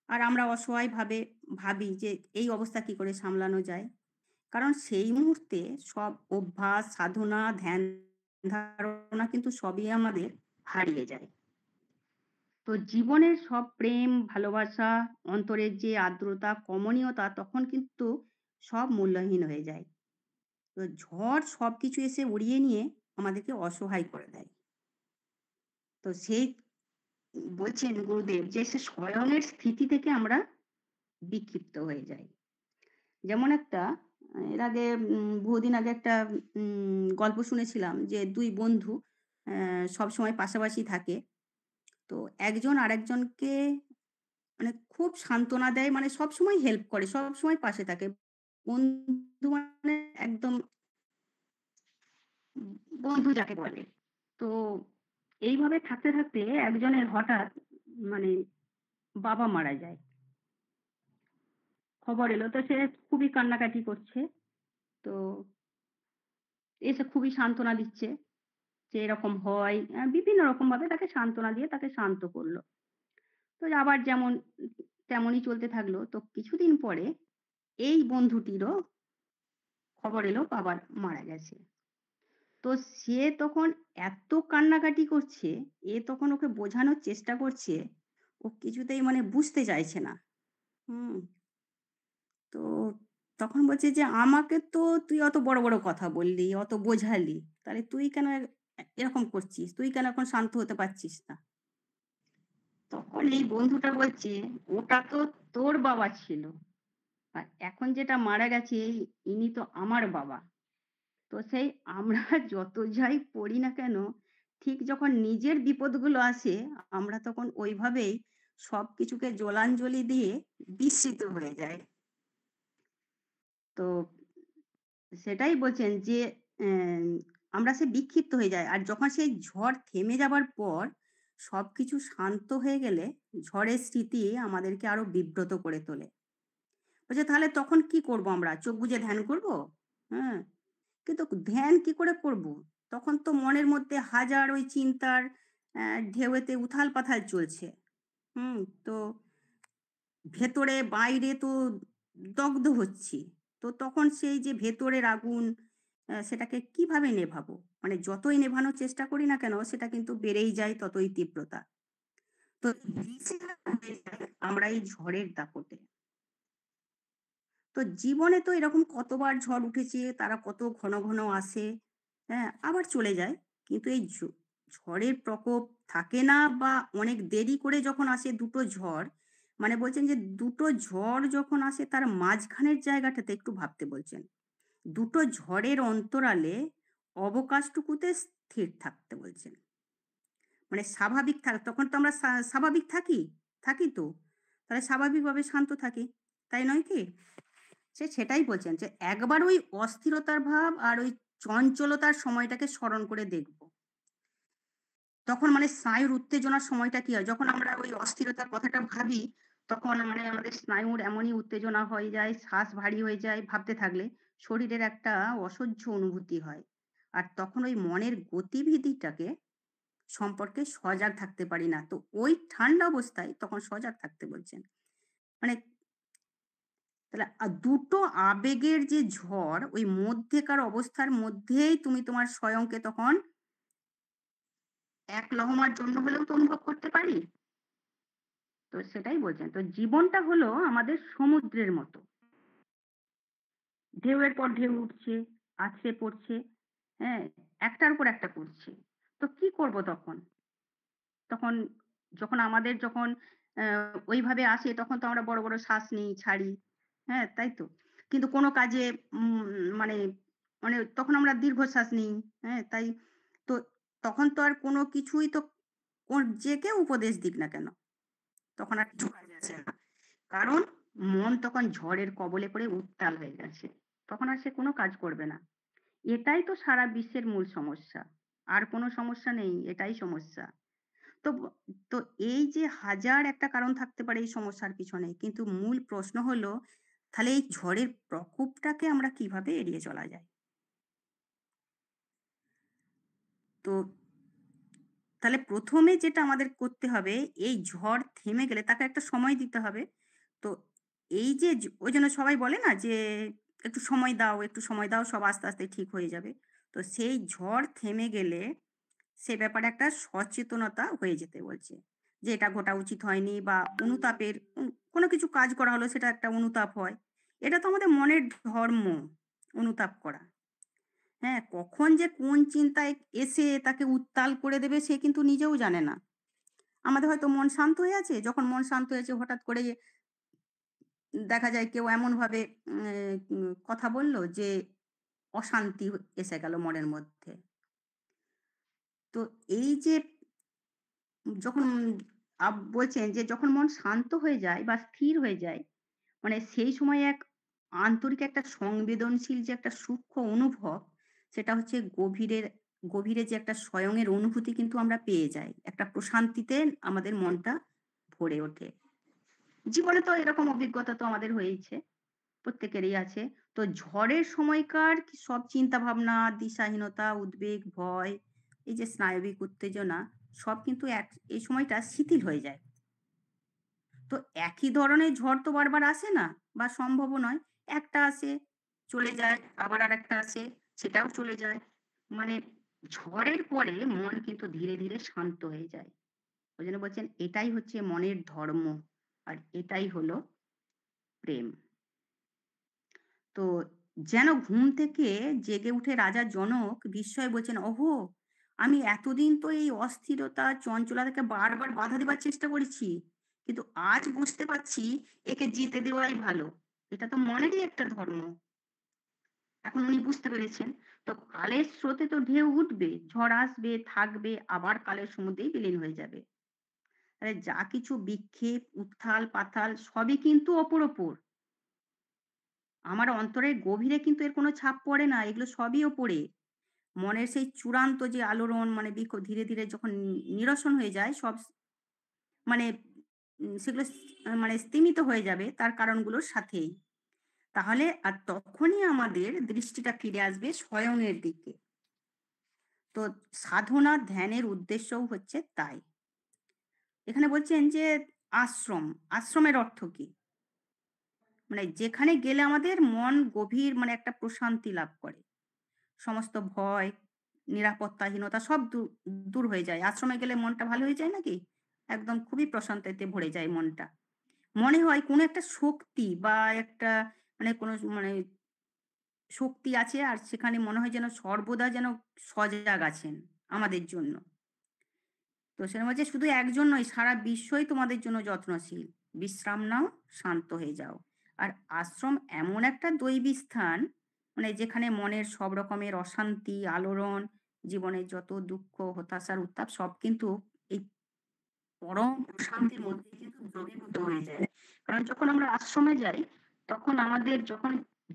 আর আমরা অসহায় ভাবি যে এই অবস্থা কি করে সামলানো যায়, কারণ সেই মুহূর্তে সব অভ্যাস সাধনা ধ্যান ধারণা কিন্তু সবই আমাদের হারিয়ে যায়। তো জীবনের সব প্রেম ভালোবাসা অন্তরের যে আর্দ্রতা কমনীয়তা তখন কিন্তু সব মূল্যহীন হয়ে যায়। তো ঝড় সবকিছু এসে উড়িয়ে নিয়ে আমাদেরকে অসহায় করে দেয়। তো সেই বলছেন গুরুদেব যে সে স্বয়ংয়ের স্থিতি থেকে আমরা বিক্ষিপ্ত হয়ে যাই। যেমন একটা এর আগে বহুদিন আগে একটা গল্প শুনেছিলাম যে দুই বন্ধু সবসময় পাশাপাশি থাকে। তো একজন আরেকজনকে মানে খুব সান্ত্বনা দেয়, মানে সবসময় হেল্প করে, সবসময় পাশে থাকে। বন্ধু মানে একদম বন্ধু যাকে বলে। তো এইভাবে থাকতে থাকতে একজনের হঠাৎ মানে বাবা মারা যায়, খবর এলো। তো সে খুবই কান্নাকাটি করছে, তো এসে খুবই সান্ত্বনা দিচ্ছে যে এরকম হয়, বিভিন্ন রকম ভাবে তাকে সান্ত্বনা দিয়ে তাকে শান্ত করলো। তো আবার যেমন তেমনই চলতে থাকলো। তো কিছুদিন পরে এই বন্ধুটিরও খবর এলো বাবার মারা গেছে। তো সে তখন এত কান্নাকাটি করছে, তখন ওকে বোঝানোর চেষ্টা করছে, ও কিছুতেই মানে বুঝতে চাইছে না। তো তখন বলছে যে আমাকে তো তুই অত বড় বড় কথা বললি, অত বোঝালি, তাহলে তুই কেন এরকম করছিস, তুই কেন এখন শান্ত হতে পারছিস না? তখন এই বন্ধুটা বলছে ওটা তো তোর বাবা ছিল, আর এখন যেটা মারা গেছে ইনি তো আমার বাবা। তো সেই আমরা যত যাই পড়ি না কেন, ঠিক যখন নিজের বিপদগুলো আসে আমরা তখন ওইভাবেই সবকিছুকে জলাঞ্জলি দিয়ে বিস্মিত হয়ে যায়। তো সেটাই বলছেন যে আমরা সে বিক্ষিপ্ত হয়ে যাই, আর যখন সেই ঝড় থেমে যাবার পর সবকিছু শান্ত হয়ে গেলে ঝড়ের স্মৃতি আমাদেরকে আরো বিব্রত করে তোলে। বলছে তাহলে তখন কি করব, আমরা চোখ বুজে ধ্যান করব? হ্যাঁ, কিন্তু ধ্যান কি করে করব? তখন তো মনের মধ্যে হাজার ওই চিন্তার ঢেউতে উথাল পাথাল চলছে। তো ভেতরে বাইরে তো দগ্ধ হচ্ছি। তো তখন সেই যে ভেতরের আগুন সেটাকে কিভাবে নেভাবো? মানে যতই নেভানোর চেষ্টা করি না কেন সেটা কিন্তু বেড়েই যায় ততই তীব্রতা। তো আমরা এই ঝড়ের দাপটে, তো জীবনে তো এরকম কতবার ঝড় উঠেছে, তারা কত ঘন ঘন আসে, হ্যাঁ আবার চলে যায়, কিন্তু এই ঝড়ের প্রকোপ থাকে না, বা অনেক দেরি করে যখন আসে দুটো ঝড়, মানে বলছেন যে দুটো ঝড় যখন আসে তার মাঝখানের জায়গাটাতে একটু ভাবতে বলছেন। দুটো ঝড়ের অন্তরালে অবকাশটুকুতে স্থির থাকতে বলছেন, মানে স্বাভাবিক থাক, তখন তো আমরা স্বাভাবিক থাকি তো, তাহলে স্বাভাবিকভাবে শান্ত থাকি, তাই নয় কি? সেটাই বলছেন যে একবার ওই অস্থিরতার ভাব আর ওই চঞ্চলতার সময়টাকে স্মরণ করে দেখব, তখন মানে স্নায়ুর উত্তেজনার সময়টা কি হয়, যখন আমরা ওই অস্থিরতার কথাটা ভাবি তখন মানে আমাদের স্নায়ুর এমনই উত্তেজনা হয়ে যায়, শ্বাস ভারী হয়ে যায়, ভাবতে থাকলে শরীরের একটা অসহ্য অনুভূতি হয়, আর তখন ওই মনের গতিবিধিটাকে সম্পর্কে সজাগ থাকতে পারি না। তো ওই ঠান্ডা অবস্থায় তখন সজাগ থাকতে বলছেন, মানে তাহলে দুটো আবেগের যে ঝড়, ওই মধ্যেকার অবস্থার মধ্যেই তুমি তোমার স্বয়ংকে তখন এক লহমার জন্য হলেও তো অনুভব করতে পারি। তো সেটাই বলছেন। তো জীবনটা হলো আমাদের সমুদ্রের মতো, ঢেউয়ের পর ঢেউ উঠছে, আছড়ে পড়ছে, হ্যাঁ, একটার উপর একটা করছে। তো কি করব তখন? তখন যখন আমাদের যখন ওইভাবে আসে তখন তো আমরা বড় বড় শ্বাস নিই, ছাড়ি, হ্যাঁ, তাই তো? কিন্তু কোনো কাজে মানে মানে তখন আমরা দীর্ঘশ্বাস নিই, হ্যাঁ, তাই তো তখন তো আর কোনো কিছুই তো যে কেউ উপদেশ দিক না কেন, তখন আর কিছু কাজে আসে না। কারণ মন তখন ঝড়ের কবলে পড়ে উত্তাল হয়ে গেছে, তখন আর সে কোনো কাজ করবে না। এটাই তো সারা বিশ্বের মূল সমস্যা, আর কোনো সমস্যা নেই, এটাই সমস্যা। তো তো এই যে হাজার একটা কারণ থাকতে পারে এই সমস্যার পিছনে, কিন্তু মূল প্রশ্ন হলো তাহলে এই ঝড়ের প্রকোপটাকে আমরা কিভাবে এড়িয়ে চলা যায়? তো তাহলে প্রথমে যেটা আমাদের করতে হবে, এই ঝড় থেমে গেলে তাকে একটা সময় দিতে হবে। তো এই যে ওই জন্য সবাই বলে না যে একটু সময় দাও, একটু সময় দাও, সব আস্তে আস্তে ঠিক হয়ে যাবে। তো সেই ঝড় থেমে গেলে সে ব্যাপারে একটা সচেতনতা হয়ে যেতে বলছে, যে এটা ঘটা উচিত হয়নি, বা অনুতাপের কোনো কিছু কাজ করা হলো সেটা একটা অনুতাপ হয়। এটা তো আমাদের মনের ধর্ম, অনুতাপ করা। হ্যাঁ, কখন যে কোন চিন্তায় এসে তাকে উত্তাল করে দেবে সে কিন্তু নিজেও জানে না। আমাদের হয়তো মন শান্ত হয়ে আছে, যখন মন শান্ত হয়েছে হঠাৎ করে দেখা যায় কেউ এমনভাবে কথা বলল যে অশান্তি এসে গেল মনের মধ্যে। তো এই যে যখন বলছেন যে যখন মন শান্ত হয়ে যায় বা স্থির হয়ে যায়, মানে সেই সময় এক আন্তরিক একটা সংবেদনশীল যে একটা সূক্ষ্ম অনুভব, সেটা হচ্ছে গভীরে যে একটা স্বয়ংয়ের অনুভূতি কিন্তু আমরা পেয়ে যাই। একটা প্রশান্তিতে আমাদের মনটা ভরে ওঠে। জীবনে তো এরকম অভিজ্ঞতা তো আমাদের হয়েইছে, প্রত্যেকেরই আছে। তো ঝড়ের সময়কার সব চিন্তা ভাবনা, দিশাহীনতা, উদ্বেগ, ভয়, এই যে স্নায়বিক উত্তেজনা, সব কিন্তু এই সময়টা শিথিল হয়ে যায়। তো একই ধরনের ঝড় তো বারবার আসে না, বা সম্ভবও নয়। একটা আসে, চলে যায়, আবার আরেকটা আসে, সেটাও চলে যায়। মানে ঝড়ের পরে মন কিন্তু ধীরে ধীরে শান্ত হয়ে যায়। ওই জন্য বলছেন এটাই হচ্ছে মনের ধর্ম, আর এটাই হলো প্রেম। তো যেন ঘুম থেকে জেগে উঠে রাজা জনক বিস্ময়ে বলছেন, ওহো, আমি এতদিন তো এই অস্থিরতা চঞ্চলতাকে বারবার বাধা দেবার চেষ্টা করেছি, কিন্তু আজ বুঝতে পারছি একে জিতে দেওয়াই ভালো। এটা তো মনেরই একটা ধর্ম। এখন উনি বুঝতে পেরেছেন। তো কালের স্রোতে তো ঢেউ উঠবে, ঝড় আসবে, থাকবে, আবার কালের সমুদ্রেই বিলীন হয়ে যাবে। তাহলে যা কিছু বিক্ষেপ, উত্থাল পাতাল সবই কিন্তু অপর। আমার অন্তরের গভীরে কিন্তু এর কোনো ছাপ পড়ে না, এগুলো সবই ওপরে। মনের সেই চূড়ান্ত যে আলোড়ন, মানে ধীরে ধীরে যখন নিরসন হয়ে যায় সব, মানে সেগুলো মানে স্তিমিত হয়ে যাবে তার কারণগুলোর সাথেই। তাহলে আর তখনই আমাদের দৃষ্টিটা ফিরে আসবে স্বয়ংয়ের দিকে। তো সাধনা ধ্যানের উদ্দেশ্যও হচ্ছে তাই। এখানে বলছেন যে আশ্রমের অর্থ কি? মানে যেখানে গেলে আমাদের মন গভীর, মানে একটা প্রশান্তি লাভ করে, সমস্ত ভয়, নিরাপত্তাহীনতা সব দূর হয়ে যায়। আশ্রমে গেলে মনটা ভালো হয়ে যায় নাকি? একদম খুবই প্রশান্তিতে ভরে যায় মনটা। মনে হয় কোনো একটা শক্তি বা একটা কোনো শক্তি আছে, আর সেখানে মনে হয় যেন সর্বদা যেন সজাগ আছেন আমাদের জন্য। তো সেরকম হচ্ছে শুধু একজন নয়, সারা বিশ্বই তোমাদের জন্য যত্নশীল। বিশ্রাম নাও, শান্ত হয়ে যাও। আর আশ্রম এমন একটা দৈবী স্থান, মানে যেখানে মনের সব রকমের অশান্তি, আলোড়ন, জীবনের যত দুঃখ, হতাশার উত্তাপ সব কিন্তু এই পরম প্রশান্তির মধ্যে কিন্তু দ্রবীভূত হয়ে যায়। কারণ যখন আমরা আশ্রমে যাই, তখন আমাদের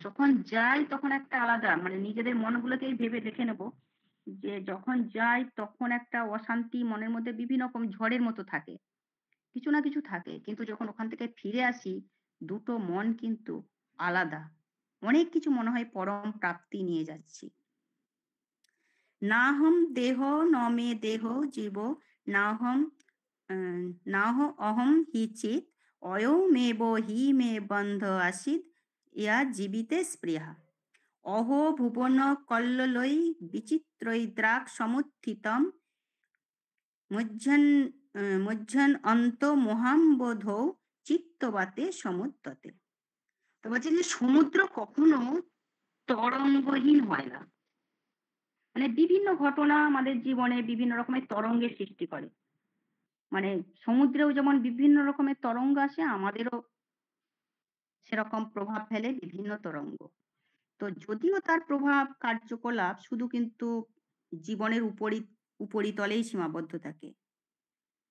যখন যাই তখন একটা আলাদা, মানে নিজেদের মনগুলোকেই ভেবে দেখে নেব যে যখন যাই তখন একটা অশান্তি মনের মধ্যে বিভিন্ন রকম ঝড়ের মতো থাকে, কিছু না কিছু থাকে, কিন্তু যখন ওখান থেকে ফিরে আসি দুটো মন কিন্তু আলাদা, অনেক কিছু মনে হয় পরম প্রাপ্তি নিয়ে যাচ্ছি। নাহম দেহ ন মে দেহ জীব নাহম নাহ অহম হি চিত অয়মেব হি মে বন্ধ আসিদ ইয়া জীবিতে স্পৃহা অহো ভুবন কল্লোলই বিচিত্রই দ্রাক সমুত্থিতম মজ্জন অন্ত মহাম্বোধৌ চিত্তবাতে সমুদ্রতে। তো বলছে যে সমুদ্র কখনো তরঙ্গহীন হয় না। মানে বিভিন্ন ঘটনা আমাদের জীবনে বিভিন্ন রকমের তরঙ্গের সৃষ্টি করে। মানে সমুদ্রেও যেমন বিভিন্ন রকমের তরঙ্গ আসে, আমাদেরও সেরকম প্রভাব ফেলে বিভিন্ন তরঙ্গ। তো যদিও তার প্রভাব কার্যকলাপ শুধু কিন্তু জীবনের উপরিতলেই সীমাবদ্ধ থাকে,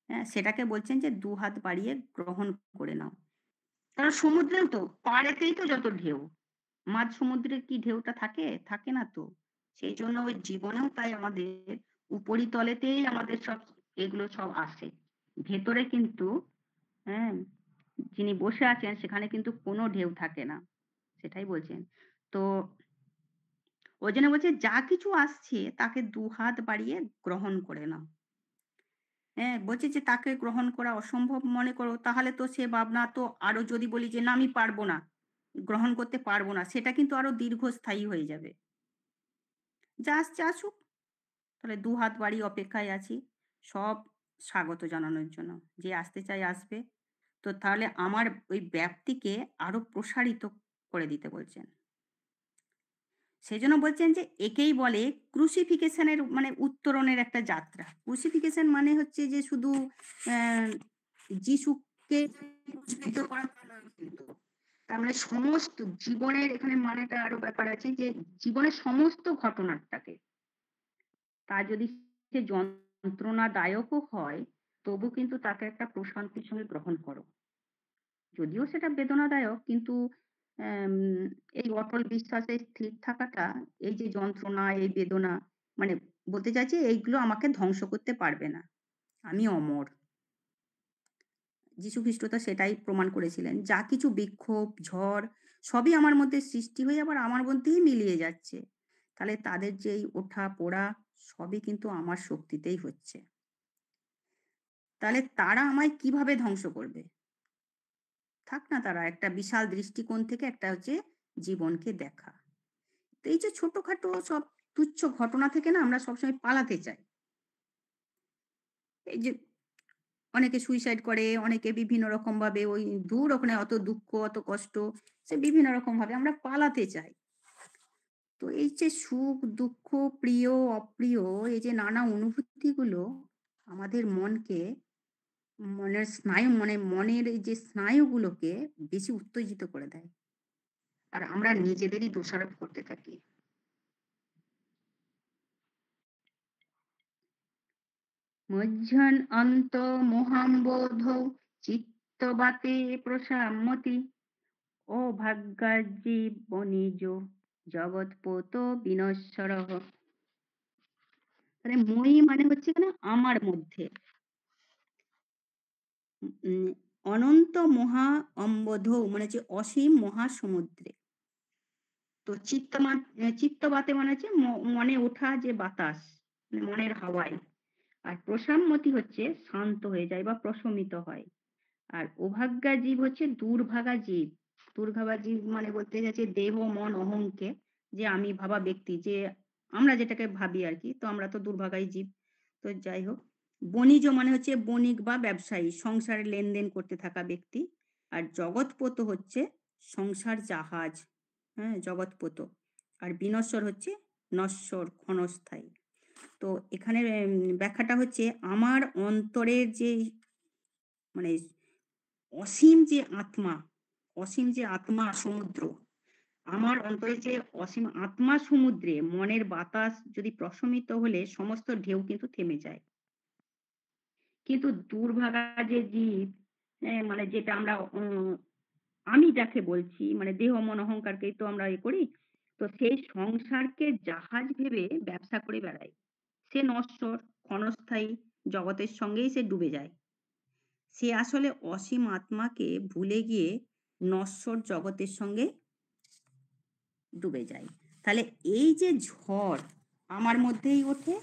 হ্যাঁ, সেটাকে বলছেন যে দুহাত বাড়িয়ে গ্রহণ করে নাও। কারণ সমুদ্রেও তো পাড়েতেই তো যত ঢেউ, মাঝ সমুদ্রের কি ঢেউটা থাকে? থাকে না তো। সেই জন্য ওই জীবনেও তাই আমাদের উপরিতলেতেই আমাদের সব এগুলো সব আসে, ভেতরে কিন্তু হ্যাঁ যিনি বসে আছেন সেখানে কিন্তু কোনো ঢেউ থাকে না, সেটাই বলছেন। তো ওই জন্য বলছে যা কিছু আসছে তাকে দুহাত বাড়িয়ে গ্রহণ করে নাও। হ্যাঁ, বলছে যে তাকে গ্রহণ করা অসম্ভব মনে করো, তাহলে তো সে ভাবনা তো আরো, যদি বলি যে না আমি পারবো না, গ্রহণ করতে পারবো না, সেটা কিন্তু আরো দীর্ঘস্থায়ী হয়ে যাবে। যা আসছে আসুক, তাহলে দুহাত বাড়িয়ে অপেক্ষায় আছি সব স্বাগত জানানোর জন্য। যে আসতে চাই আসবে। তো তাহলে আমার ওই ব্যাপ্তিকে আরো প্রসারিত করে দিতে বলছেন। সেই জন্য বলছেন যে একেই বলে ক্রুসিফিকেশনের মানে উত্তরণের একটা যাত্রা। ক্রুসিফিকেশন মানে হচ্ছে যে শুধু যিশুকে ক্রুশিফিত করা কিন্তু, তার মানে সমস্ত জীবনের এখানে মানেটা আরো ব্যাপার আছে যে জীবনের সমস্ত ঘটনাটাকে, তা যদি সে যন্ত্রণাদায়কও হয় তবু কিন্তু তাকে একটা প্রশান্তির সঙ্গে গ্রহণ করো। যদিও সেটা বেদনাদায়ক, কিন্তু এই অটল বিশ্বাসে স্থির থাকাটা, এই যে যন্ত্রণা, এই বেদনা, মানে বলতে চাইছি এইগুলো আমাকে ধ্বংস করতে পারবে না, আমি অমর। যীশু খ্রিস্ট তো সেটাই প্রমাণ করেছিলেন। যা কিছু বিক্ষোভ, ঝড় সবই আমার মধ্যে সৃষ্টি হয়ে আবার আমার মধ্যেই মিলিয়ে যাচ্ছে, তাহলে তাদের যেই ওঠা পড়া সবই কিন্তু আমার শক্তিতেই হচ্ছে। তাহলে তারা আমায় কিভাবে ধ্বংস করবে? থাক না, তারা একটা বিশাল দৃষ্টিকোণ থেকে একটা হচ্ছে জীবনকে দেখা। তো এই যে ছোটখাটো সব তুচ্ছ ঘটনা থেকে না আমরা সবসময় পালাতে চাই। এই যে অনেকে সুইসাইড করে, অনেকে বিভিন্ন রকম ভাবে ওই দূর ওখানে অত দুঃখ অত কষ্ট, সে বিভিন্ন রকম ভাবে আমরা পালাতে চাই। তো এই যে সুখ দুঃখ, প্রিয় অপ্রিয়, এই যে নানা অনুভূতিগুলো আমাদের মনকে, মনের স্নায়ু, মানে মনের এই যে স্নায়ুগুলোকে বেশি উত্তেজিত করে দেয়, আর আমরা নিজেদেরই দোষারোপ করতে থাকি। মজ্জন অন্ত মোহাম্বোধ চিত্তবাতে প্রসাম্মতি ও ভাগ্যাজীব বনিজ জগৎপত বিনশ্বর। মানে মই মানে হচ্ছে না আমার মধ্যে, অনন্ত মহা অম্বধ মানে হচ্ছে অসীম মহাসমুদ্রে। তো চিত্তবাতে মানে হচ্ছে মনে ওঠা যে বাতাস, মানে মনের হাওয়ায়। আর প্রসাম্মতি হচ্ছে শান্ত হয়ে যায় বা প্রশমিত হয়। আর অভাগ্যা জীব হচ্ছে দুর্ভাগা জীব। দুর্ভাগা জীব মানে বলতে যাচ্ছে দেহ মন অহংকে, যে আমি ভাবা ব্যক্তি, যে আমরা যেটাকে ভাবি আর কি, তো আমরা তো দুর্ভাগাই জীব। তো যাই হোক, বণিজ মানে হচ্ছে বণিক বা ব্যবসায়ী, সংসারে লেনদেন করতে থাকা ব্যক্তি। আর জগৎপত হচ্ছে সংসার জাহাজ, হ্যাঁ জগৎপত। আর বিনশ্বর হচ্ছে নশ্বর, ক্ষণস্থায়ী। তো এখানে ব্যাখ্যাটা হচ্ছে আমার অন্তরের যে মানে অসীম যে আত্মা, অসীম যে আত্মা সমুদ্র, আমার অন্তরে যে অসীম আত্মা সমুদ্রে মনের বাতাস যদি প্রশমিত হলে সমস্ত ঢেউ কিন্তু থেমে যায়। কিন্তু দুর্ভাগা যে জীব, মানে যেটা আমরা আমি যাকে বলছি, মানে দেহ মন অহংকারকেই তো আমরা করি, তো সেই সংসারকে জাহাজ ভেবে ব্যবসা করে বেড়ায়। সে নশ্বর, ক্ষণস্থায়ী জগতের সঙ্গেই সে ডুবে যায়। সে আসলে অসীম আত্মাকে ভুলে গিয়ে নশ্বর জগতের সঙ্গে ডুবে যায়। তাহলে এই যে ঝড় আমার মধ্যেই ওঠে,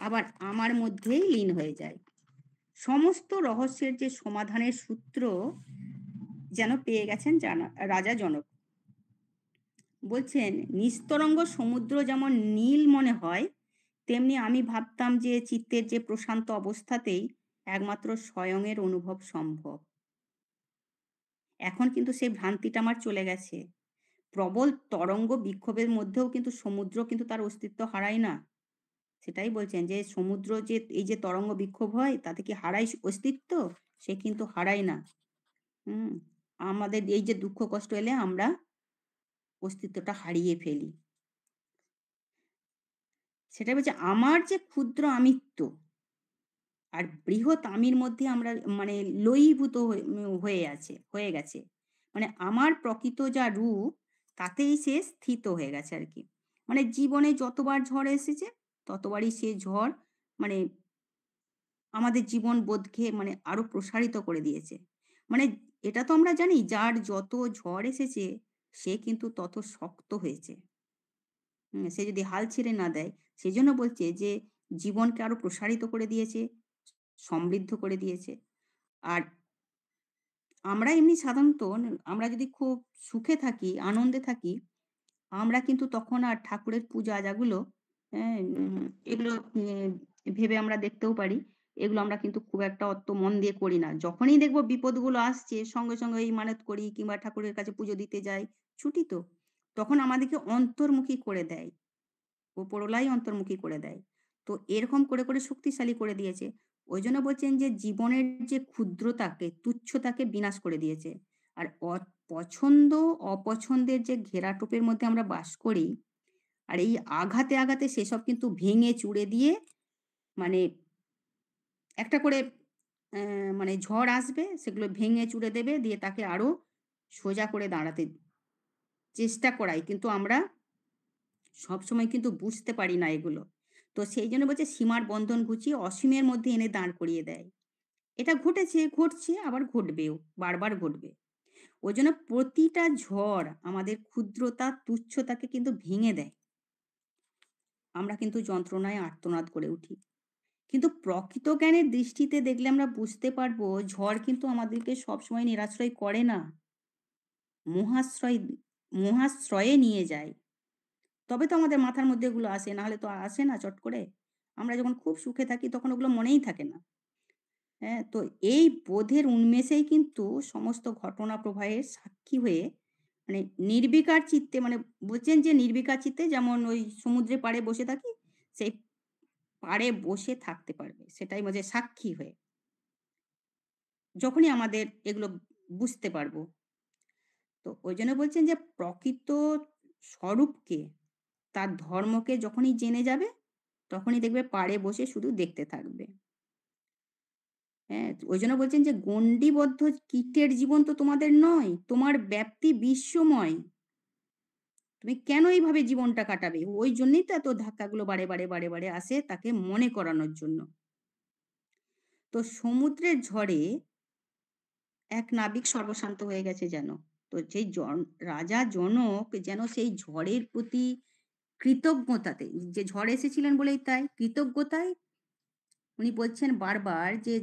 আবার আমার মধ্যেই লীন হয়ে যায়। সমস্ত রহস্যের যে সমাধানের সূত্র যেন পেয়ে গেছেন রাজা জনক। বলছেন নিস্তরঙ্গ সমুদ্র যেমন নীল মনে হয়, তেমনি আমি ভাবতাম যে চিত্তের যে প্রশান্ত অবস্থাতেই একমাত্র স্বয়ংয়ের অনুভব সম্ভব। এখন কিন্তু সেই ভ্রান্তিটা আমার চলে গেছে। প্রবল তরঙ্গ বিক্ষোভের মধ্যেও কিন্তু সমুদ্র কিন্তু তার অস্তিত্ব হারায় না। সেটাই বলছেন যে সমুদ্র যে এই যে তরঙ্গ বিক্ষোভ হয় তাতে কি হারায় অস্তিত্ব? সে কিন্তু হারায় না। হুম, আমাদের এই যে দুঃখ কষ্ট এলে আমরা অস্তিত্বটা হারিয়ে ফেলি। সেটাই বলছে আমার যে ক্ষুদ্র আমিত্ব আর বৃহৎ আমির মধ্যে আমরা মানে লয়ীভূত হয়ে গেছে। মানে আমার প্রকৃত যা রূপ তাতেই সে স্থিত হয়ে গেছে আর কি। মানে জীবনে যতবার ঝড় এসেছে ততবারই সে ঝড় মানে আমাদের জীবন বোধকে মানে আরো প্রসারিত করে দিয়েছে। মানে এটা তো আমরা জানি যার যত ঝড় এসেছে সে কিন্তু তত শক্ত হয়েছে। সে যদি হাল ছেড়ে না দেয়, সেজন্য বলছে যে জীবনকে আরো প্রসারিত করে দিয়েছে, সমৃদ্ধ করে দিয়েছে। আর আমরা এমনি সাধারণত আমরা যদি খুব সুখে থাকি, আনন্দে থাকি, আমরা কিন্তু তখন আর ঠাকুরের পূজা আজাগুলো এগুলো ভেবে আমরা দেখতেও পারি। এগুলো আমরা কিন্তু খুব একটা অত মন দিয়ে করি না। যখনই দেখব বিপদগুলো আসছে সঙ্গে, সঙ্গে এই মানত করি কিংবা ঠাকুরের কাছে পুজো দিতে যাই, ছুটি তো। তখন আমাদেরকে অন্তর্মুখী করে দেয়। ওপরওয়ালাই অন্তর্মুখী করে দেয়। তো এরকম করে, করে শক্তিশালী করে দিয়েছে। ওইজন্য বলছেন যে জীবনের যে ক্ষুদ্রতাকে, তুচ্ছতাকে বিনাশ করে দিয়েছে। আর পছন্দ অপছন্দের যে ঘেরাটোপের মধ্যে আমরা বাস করি, আর এই আঘাতে, আঘাতে সেসব কিন্তু ভেঙে চুরে দিয়ে মানে একটা করে মানে ঝড় আসবে, সেগুলো ভেঙে চুরে দেবে, দিয়ে তাকে আরো সোজা করে দাঁড়াতে চেষ্টা করাই। কিন্তু আমরা সবসময় কিন্তু বুঝতে পারি না এগুলো। তো সেই জন্য বলছে সীমার বন্ধন ঘুচিয়ে অসীমের মধ্যে এনে দাঁড় করিয়ে দেয়। এটা ঘটেছে, ঘটছে, আবার ঘটবেও, বারবার ঘটবে। ওই জন্য প্রতিটা ঝড় আমাদের ক্ষুদ্রতা, তুচ্ছতাকে কিন্তু ভেঙে দেয়। আমরা কিন্তু যন্ত্রণায় আর্তনাদ করে উঠি। কিন্তু প্রকৃত জ্ঞানের দৃষ্টিতে দেখলে আমরা বুঝতে পারবো ঝড় কিন্তু আমাদেরকে সবসময় নিরাশ্রয় করে না, মহাশ্রয়ে নিয়ে যায়। তবে তো আমাদের মাথার মধ্যে এগুলো আসে, নাহলে তো আসে না চট করে। আমরা যখন খুব সুখে থাকি তখন ওগুলো মনেই থাকে না। হ্যাঁ, তো এই বোধের উন্মেষেই কিন্তু সমস্ত ঘটনা প্রবাহের সাক্ষী হয়ে মানে নির্বিকার চিত্তে মানে বলছেন যে নির্বিকার চিত্তে যেমন ওই সমুদ্রের পাড়ে বসে থাকি, সেই পাড়ে বসে থাকতে পারবে। সেটাই বলছে সাক্ষী হয়ে। যখনই আমাদের এগুলো বুঝতে পারবো। তো ওই জন্য বলছেন যে প্রকৃত স্বরূপকে, তার ধর্মকে যখনই জেনে যাবে তখনই দেখবে পাড়ে বসে শুধু দেখতে থাকবে। হ্যাঁ, ওই জন্য বলছেন যে গণ্ডিবদ্ধ কীটের জীবন তো তোমাদের নয়, তোমার ব্যাপ্তি বিশ্বময়। তুমি কেন এইভাবে জীবনটা কাটাবে? ওই জন্যই তো এত ধাক্কাগুলো বারে বারে বারে বারে আসে, তাকে মনে করানোর জন্য। তো সমুদ্রের ঝড়ে এক নাবিক সর্বশান্ত হয়ে গেছে যেন। তো সেই রাজা জনক যেন সেই ঝড়ের প্রতি কৃতজ্ঞতাতে, যে ঝড় এসেছিলেন বলেই তাই কৃতজ্ঞতায় উনি বলছেন বারবার যে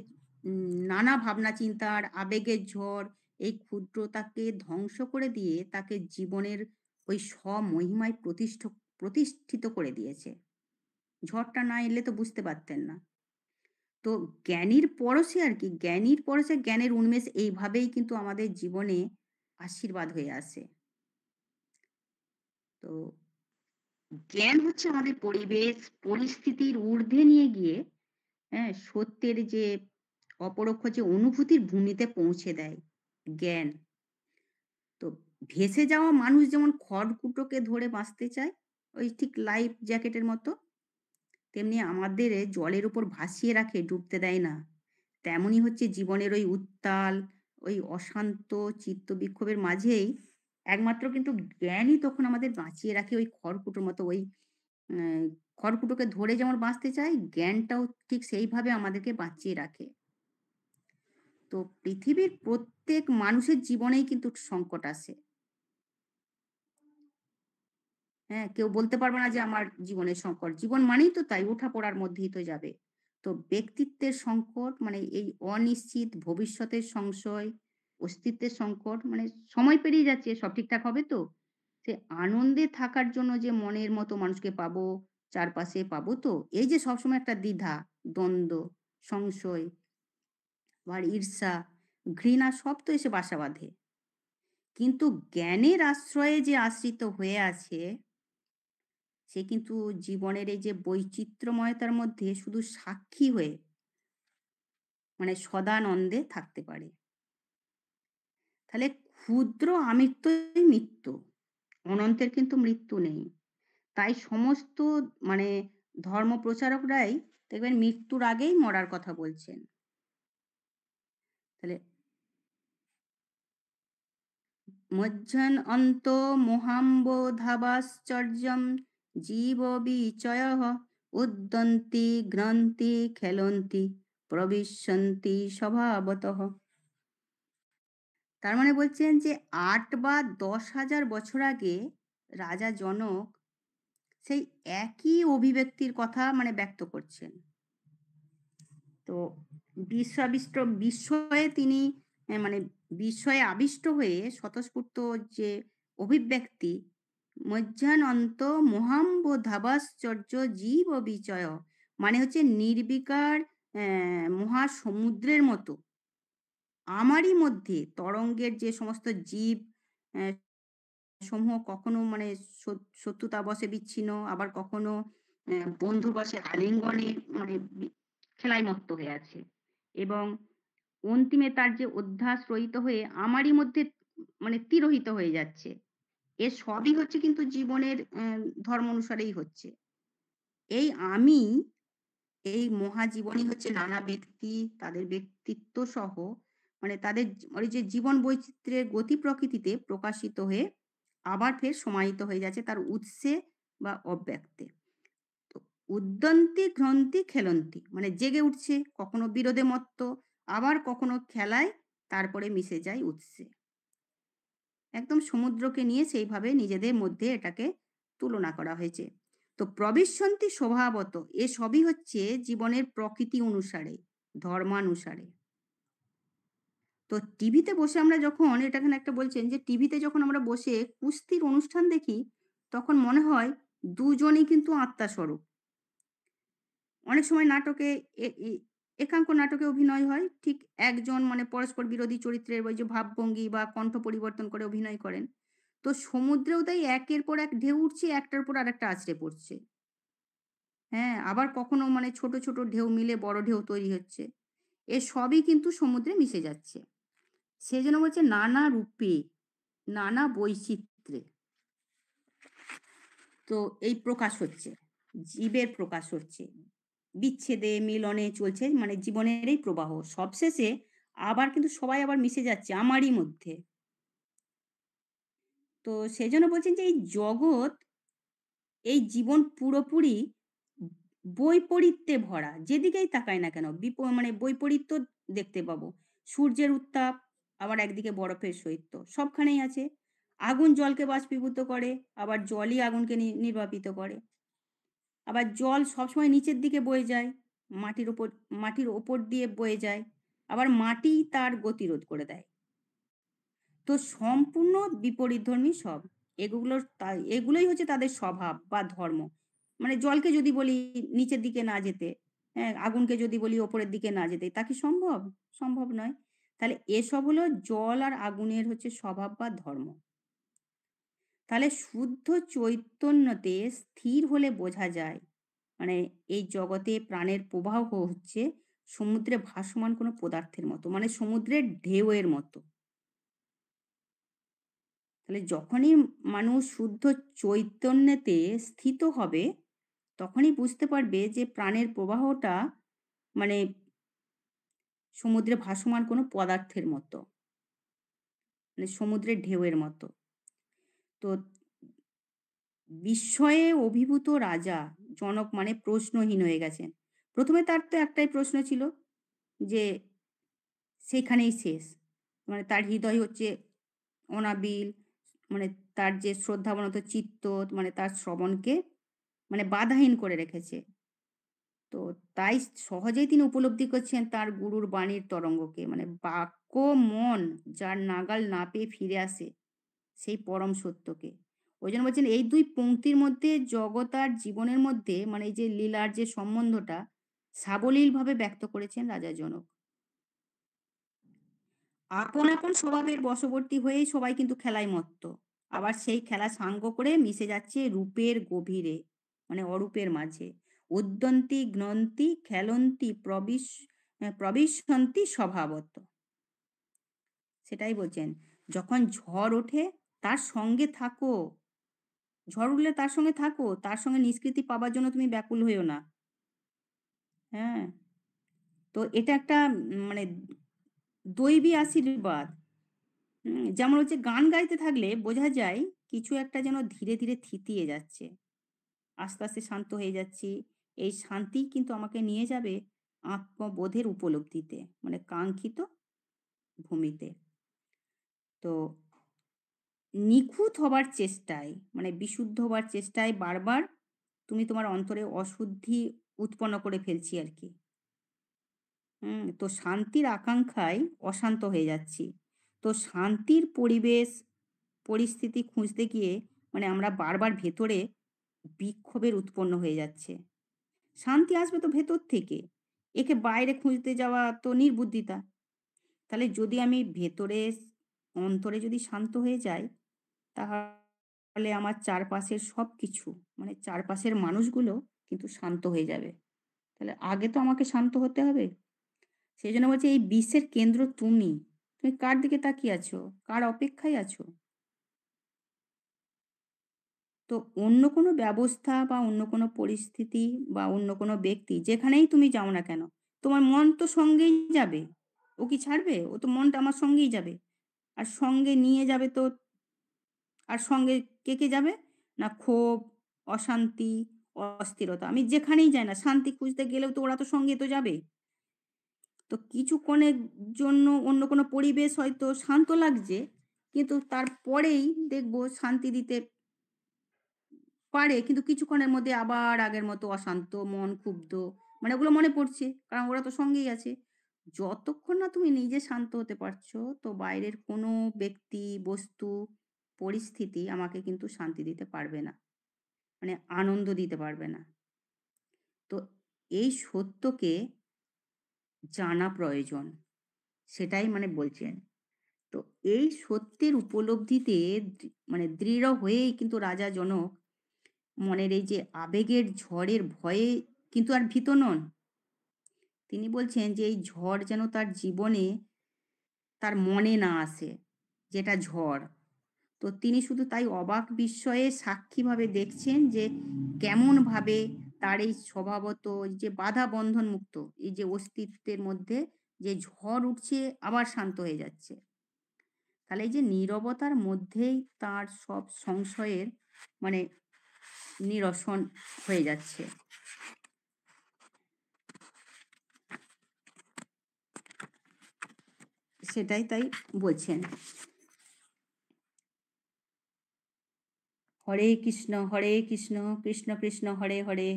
নানা ভাবনা চিন্তার আবেগের ঝড় এই ক্ষুদ্রতাকে ধ্বংস করে দিয়ে তাকে জীবনের ওই স্বমহিমায় প্রতিষ্ঠিত করে দিয়েছে। ঝড়টা না এলে তো বুঝতে পারতেন না। তো জ্ঞানীর পরশে আর কি, জ্ঞানীর পরশে জ্ঞানের উন্মেষ এইভাবেই কিন্তু আমাদের জীবনে আশীর্বাদ হয়ে আসে। তো জ্ঞান হচ্ছে আমাদের পরিবেশ পরিস্থিতির ঊর্ধ্বে নিয়ে গিয়ে হ্যাঁ সত্যের যে অপরোক্ষ যে অনুভূতির ভূমিতে পৌঁছে দেয় জ্ঞান। তো ভেসে যাওয়া মানুষ যেমন খড়কুটোকে ধরে বাঁচতে চায়, ওই ঠিক লাইফ জ্যাকেটের মতো, তেমনি আমাদের জলের উপর ভাসিয়ে রাখে, ডুবতে দেয় না। তেমনই হচ্ছে জীবনের ওই উত্তাল ওই অশান্ত চিত্ত বিক্ষোভের মাঝেই একমাত্র কিন্তু জ্ঞানই তখন আমাদের বাঁচিয়ে রাখে ওই খড়কুটোর মতো। ওই খড়কুটোকে ধরে যেমন বাঁচতে চাই, জ্ঞানটাও ঠিক সেইভাবে আমাদেরকে বাঁচিয়ে রাখে। তো পৃথিবীর প্রত্যেক মানুষের জীবনেই কিন্তু সংকট আসে। হ্যাঁ, কেউ বলতে পারবে না যে আমার জীবনের সংকট। জীবন মানেই তো তাই, ওঠা পড়ার মধ্যেই তো যাবে। তো ব্যক্তিত্বের সংকট মানে এই অনিশ্চিত ভবিষ্যতের সংশয়, অস্তিত্বের সংকট মানে সময় পেরিয়ে যাচ্ছে, সব ঠিকঠাক হবে তো, সে আনন্দে থাকার জন্য যে মনের মতো মানুষকে পাবো, চারপাশে পাবো, তো এই যে সবসময় একটা দ্বিধা, দ্বন্দ্ব, সংশয়, আবার ঈর্ষা, ঘৃণা সব তো এসে বাসা বাঁধে। কিন্তু জ্ঞানের আশ্রয়ে যে আশ্রিত হয়ে আছে, সে কিন্তু জীবনের এই যে বৈচিত্র্যময়তার মধ্যে শুধু সাক্ষী হয়ে মানে সদানন্দে থাকতে পারে। তাহলে ক্ষুদ্র আমৃত্যুই মৃত্যু, অনন্তের কিন্তু মৃত্যু নেই। তাই সমস্ত মানে ধর্ম প্রচারকরাই দেখবেন মৃত্যুর আগেই মরার কথা বলছেন। তাহলে মজ্জন অন্ত মোহাম্বোধাবাশ্চর্যম জীব বিচয় উদ্যন্তি গ্রন্থি খেলন্তি প্রবিশন্তি স্বভাবতঃ। তার মানে বলছেন যে ৮ বা ১০,০০০ বছর আগে রাজা জনক সেই একই অভিব্যক্তির কথা মানে ব্যক্ত করছেন। তো বিস্ময়ে তিনি মানে বিস্ময়ে আবিষ্ট হয়ে স্বতঃস্ফূর্ত যে অভিব্যক্তি মজ্জান অন্ত মোহাম্বোধাবাশ্চর্য জীব বিচয়, মানে হচ্ছে নির্বিকার মহাসমুদ্রের মতো আমারই মধ্যে তরঙ্গের যে সমস্ত জীব সমূহ কখনো মানে শত্রুতা বশে বিচ্ছিন্ন, আবার কখনো বন্ধু বশে আলিঙ্গনে মানে খেলায় মত্ত হয়ে আছে, এবং অন্তিমে তার যে অধ্যাস রহিত হয়ে আমারই মধ্যে মানে তিরোহিত হয়ে যাচ্ছে। এ সবই হচ্ছে কিন্তু জীবনের ধর্ম অনুসারেই হচ্ছে। এই আমি, এই মহাজীবনই হচ্ছে নানা ব্যক্তি তাদের ব্যক্তিত্ব সহ মানে তাদের ওই যে জীবন বৈচিত্র্যের গতি প্রকৃতিতে প্রকাশিত হয়ে আবার ফের সমাহিত হয়ে যাচ্ছে তার উৎসে বা অব্যক্তে। তো উদ্যন্তি গ্রন্থি খেলন্তি, মানে জেগে উঠছে, কখনো বিরোধে মত্ত, আবার কখনো খেলায় তারপরে মিশে যায় উৎসে। একদম সমুদ্রকে নিয়ে সেইভাবে নিজেদের মধ্যে এটাকে তুলনা করা হয়েছে। তো প্রবিশন্তি স্বভাবত, এ সবই হচ্ছে জীবনের প্রকৃতি অনুসারে, ধর্মানুসারে। তো টিভিতে বসে আমরা যখন এটাখানে একটা বলছেন যে টিভিতে যখন আমরা বসে কুস্তির অনুষ্ঠান দেখি, তখন মনে হয় দুজনই কিন্তু আত্মাস্বরূপ। অনেক সময় নাটকে একাঙ্ক নাটকে অভিনয় হয়, ঠিক একজন মানে পরস্পর বিরোধী চরিত্রের ওই যে ভাবভঙ্গি বা কণ্ঠ পরিবর্তন করে অভিনয় করেন। তো সমুদ্রেও তাই একের পর এক ঢেউ উঠছে, একটার পর আরেকটা আছড়ে পড়ছে। হ্যাঁ, আবার কখনো মানে ছোট ছোট ঢেউ মিলে বড় ঢেউ তৈরি হচ্ছে। এ সবই কিন্তু সমুদ্রে মিশে যাচ্ছে। সেই জন্য বলছে নানা রূপে, নানা বৈচিত্র্যে তো এই প্রকাশ হচ্ছে, জীবের প্রকাশ হচ্ছে, বিচ্ছেদে মিলনে চলছে মানে জীবনের এই প্রবাহ। সবশেষে আবার কিন্তু সবাই আবার মিশে যাচ্ছে আমারই মধ্যে। তো সেই জন্য বলছেন যে এই জগৎ, এই জীবন পুরোপুরি বৈপরীত্যে ভরা, যেদিকেই তাকায় না কেন মানে বৈপরীত্য দেখতে পাবো। সূর্যের উত্তাপ, আবার একদিকে বরফের শৈত্য, সবখানেই আছে। আগুন জলকে বাষ্পীভূত করে, আবার জলই আগুনকে নির্বাপিত করে। আবার জল সবসময় নিচের দিকে বয়ে যায়, মাটির ওপর দিয়ে বয়ে যায়, আবার মাটি তার গতিরোধ করে দেয়। তো সম্পূর্ণ বিপরীতধর্মী সব, এগুলোই হচ্ছে তাদের স্বভাব বা ধর্ম। মানে জলকে যদি বলি নিচের দিকে না যেতে, হ্যাঁ, আগুনকে যদি বলি ওপরের দিকে না যেতে, তা কি সম্ভব? সম্ভব নয়। তাহলে এসব হলো জল আর আগুনের হচ্ছে স্বভাব বা ধর্ম। তাহলে শুদ্ধ চৈতন্যতে স্থির হলে বোঝা যায় মানে এই জগতে প্রাণের প্রবাহ হচ্ছে সমুদ্রে ভাসমান কোনো পদার্থের মতো, মানে সমুদ্রের ঢেউয়ের মতো। তাহলে যখনই মানুষ শুদ্ধ চৈতন্যতে স্থিত হবে, তখনই বুঝতে পারবে যে প্রাণের প্রবাহটা মানে সমুদ্রে ভাসমান কোনো পদার্থের মতো, মানে সমুদ্রের ঢেউয়ের মতো। তো বিস্ময়ে অভিভূত রাজা জনক মানে প্রশ্নহীন হয়ে গেছেন। প্রথমে তার তো একটাই প্রশ্ন ছিল যে সেইখানেই শেষ, মানে তার হৃদয় হচ্ছে অনাবিল, মানে তার যে শ্রদ্ধাবনত চিত্ত মানে তার শ্রবণকে মানে বাধাহীন করে রেখেছে। তো তাই সহজেই তিনি উপলব্ধি করছেন তার গুরুর বাণীর তরঙ্গকে, মানে বাক্য মন যার নাগাল না পেয়ে ফিরে আসে সেই পরম সত্যকে, ওই জন্য বলছেন এই দুই পংক্তির মধ্যে জগৎ আর জীবনের মধ্যে মানে এই যে লীলার যে সম্বন্ধটা সাবলীলভাবে ব্যক্ত করেছেন রাজা জনক। আপন আপন স্বভাবের বশবর্তী হয়েই সবাই কিন্তু খেলায় মত্ত, আবার সেই খেলা সাঙ্গ করে মিশে যাচ্ছে রূপের গভীরে মানে অরূপের মাঝে। উদ্যন্তি গ্নন্তি খেলন্তি প্রবিশন্তি স্বভাবত। সেটাই বলছেন, যখন ঝড় ওঠে তার সঙ্গে থাকো, ঝড় উঠলে তার সঙ্গে থাকো, তার সঙ্গে নিষ্কৃতি পাবার জন্য তুমি ব্যাকুল হইও না। হ্যাঁ, তো এটা একটা মানে দৈবী আশীর্বাদ। যেমন হচ্ছে গান গাইতে থাকলে বোঝা যায় কিছু একটা যেন ধীরে ধীরে থিতিয়ে যাচ্ছে, আস্তে আস্তে শান্ত হয়ে যাচ্ছি। এই শান্তি কিন্তু আমাকে নিয়ে যাবে আত্মবোধের উপলব্ধিতে মানে কাঙ্ক্ষিত ভূমিতে। তো নিখুঁত হবার চেষ্টায় মানে বিশুদ্ধ হবার চেষ্টায় বারবার তুমি তোমার অন্তরে অশুদ্ধি উৎপন্ন করে ফেলছি আর কি। তো শান্তির আকাঙ্ক্ষায় অশান্ত হয়ে যাচ্ছি। তো শান্তির পরিবেশ পরিস্থিতি খুঁজতে গিয়ে মানে আমরা বারবার ভেতরে বিক্ষোভের উৎপন্ন হয়ে যাচ্ছে। শান্তি আসবে তো ভেতর থেকে, একে বাইরে খুঁজতে যাওয়া তো নির্বুদ্ধিতা। তাহলে যদি আমি ভেতরে অন্তরে যদি শান্ত হয়ে যাই তাহলে আমার চারপাশের সব কিছু মানে চারপাশের মানুষগুলো কিন্তু শান্ত হয়ে যাবে। তাহলে আগে তো আমাকে শান্ত হতে হবে। সেই জন্য বলছি এই বিশ্বের কেন্দ্র তুমি। তুমি কার দিকে তাকিয়ে আছো, কার অপেক্ষায় আছো? তো অন্য কোনো ব্যবস্থা বা অন্য কোনো পরিস্থিতি বা অন্য কোনো ব্যক্তি যেখানেই তুমি যাও না কেন, তোমার মন তো সঙ্গেই যাবে। ও কি ছাড়বে? ও তো মনটা আমার সঙ্গেই যাবে। আর সঙ্গে নিয়ে যাবে তো, আর সঙ্গে কে কে যাবে? না ক্ষোভ, অশান্তি, অস্থিরতা। আমি যেখানেই যাই না শান্তি খুঁজতে গেলেও তো ওরা তো সঙ্গে তো যাবে। তো কিছুক্ষণের জন্য অন্য কোনো পরিবেশ হয়তো শান্ত লাগছে, কিন্তু তারপরেই দেখবো শান্তি দিতে পারে, কিন্তু কিছুক্ষণের মধ্যে আবার আগের মতো অশান্ত মন, ক্ষুব্ধ মানে ওগুলো মনে পড়ছে, কারণ ওরা তো সঙ্গেই আছে। যতক্ষণ না তুমি নিজে শান্ত হতে পারছো তো বাইরের কোনো ব্যক্তি, বস্তু, পরিস্থিতি আমাকে কিন্তু শান্তি দিতে পারবে না, মানে আনন্দ দিতে পারবে না। তো এই সত্যকে জানা প্রয়োজন, সেটাই মানে বলছেন। তো এই সত্যের উপলব্ধিতে মানে দৃঢ় হয়েই কিন্তু রাজা জনক মনের এই যে আবেগের ঝড়ের ভয়ে কিন্তু আর ভীত নন। তিনি বলছেন যে এই ঝড় যেন তার জীবনে তার মনে না আসে, যেটা ঝড়। তো তিনি শুধু তাই অবাক বিস্ময়ে সাক্ষীভাবে দেখছেন যে কেমনভাবে তার এই স্বভাবত যে বাধা বন্ধন মুক্ত এই যে অস্তিত্বের মধ্যে যে ঝড় উঠছে আবার শান্ত হয়ে যাচ্ছে। তাহলে এই যে নীরবতার মধ্যেই তার সব সংশয়ের মানে নিরসন হয়ে যাচ্ছে। সেটাই তাই বলছেন। হরে কৃষ্ণ কৃষ্ণ কৃষ্ণ হরে হরে,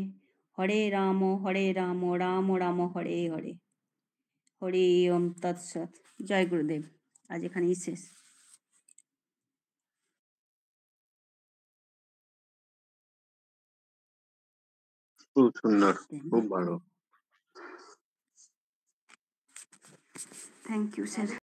হরে রাম রাম রাম হরে হরে। হরে ওম তৎসৎ। জয় গুরুদেব। আজ এখানেই শেষ। খুব সুন্দর, খুব ভালো। Thank you sir.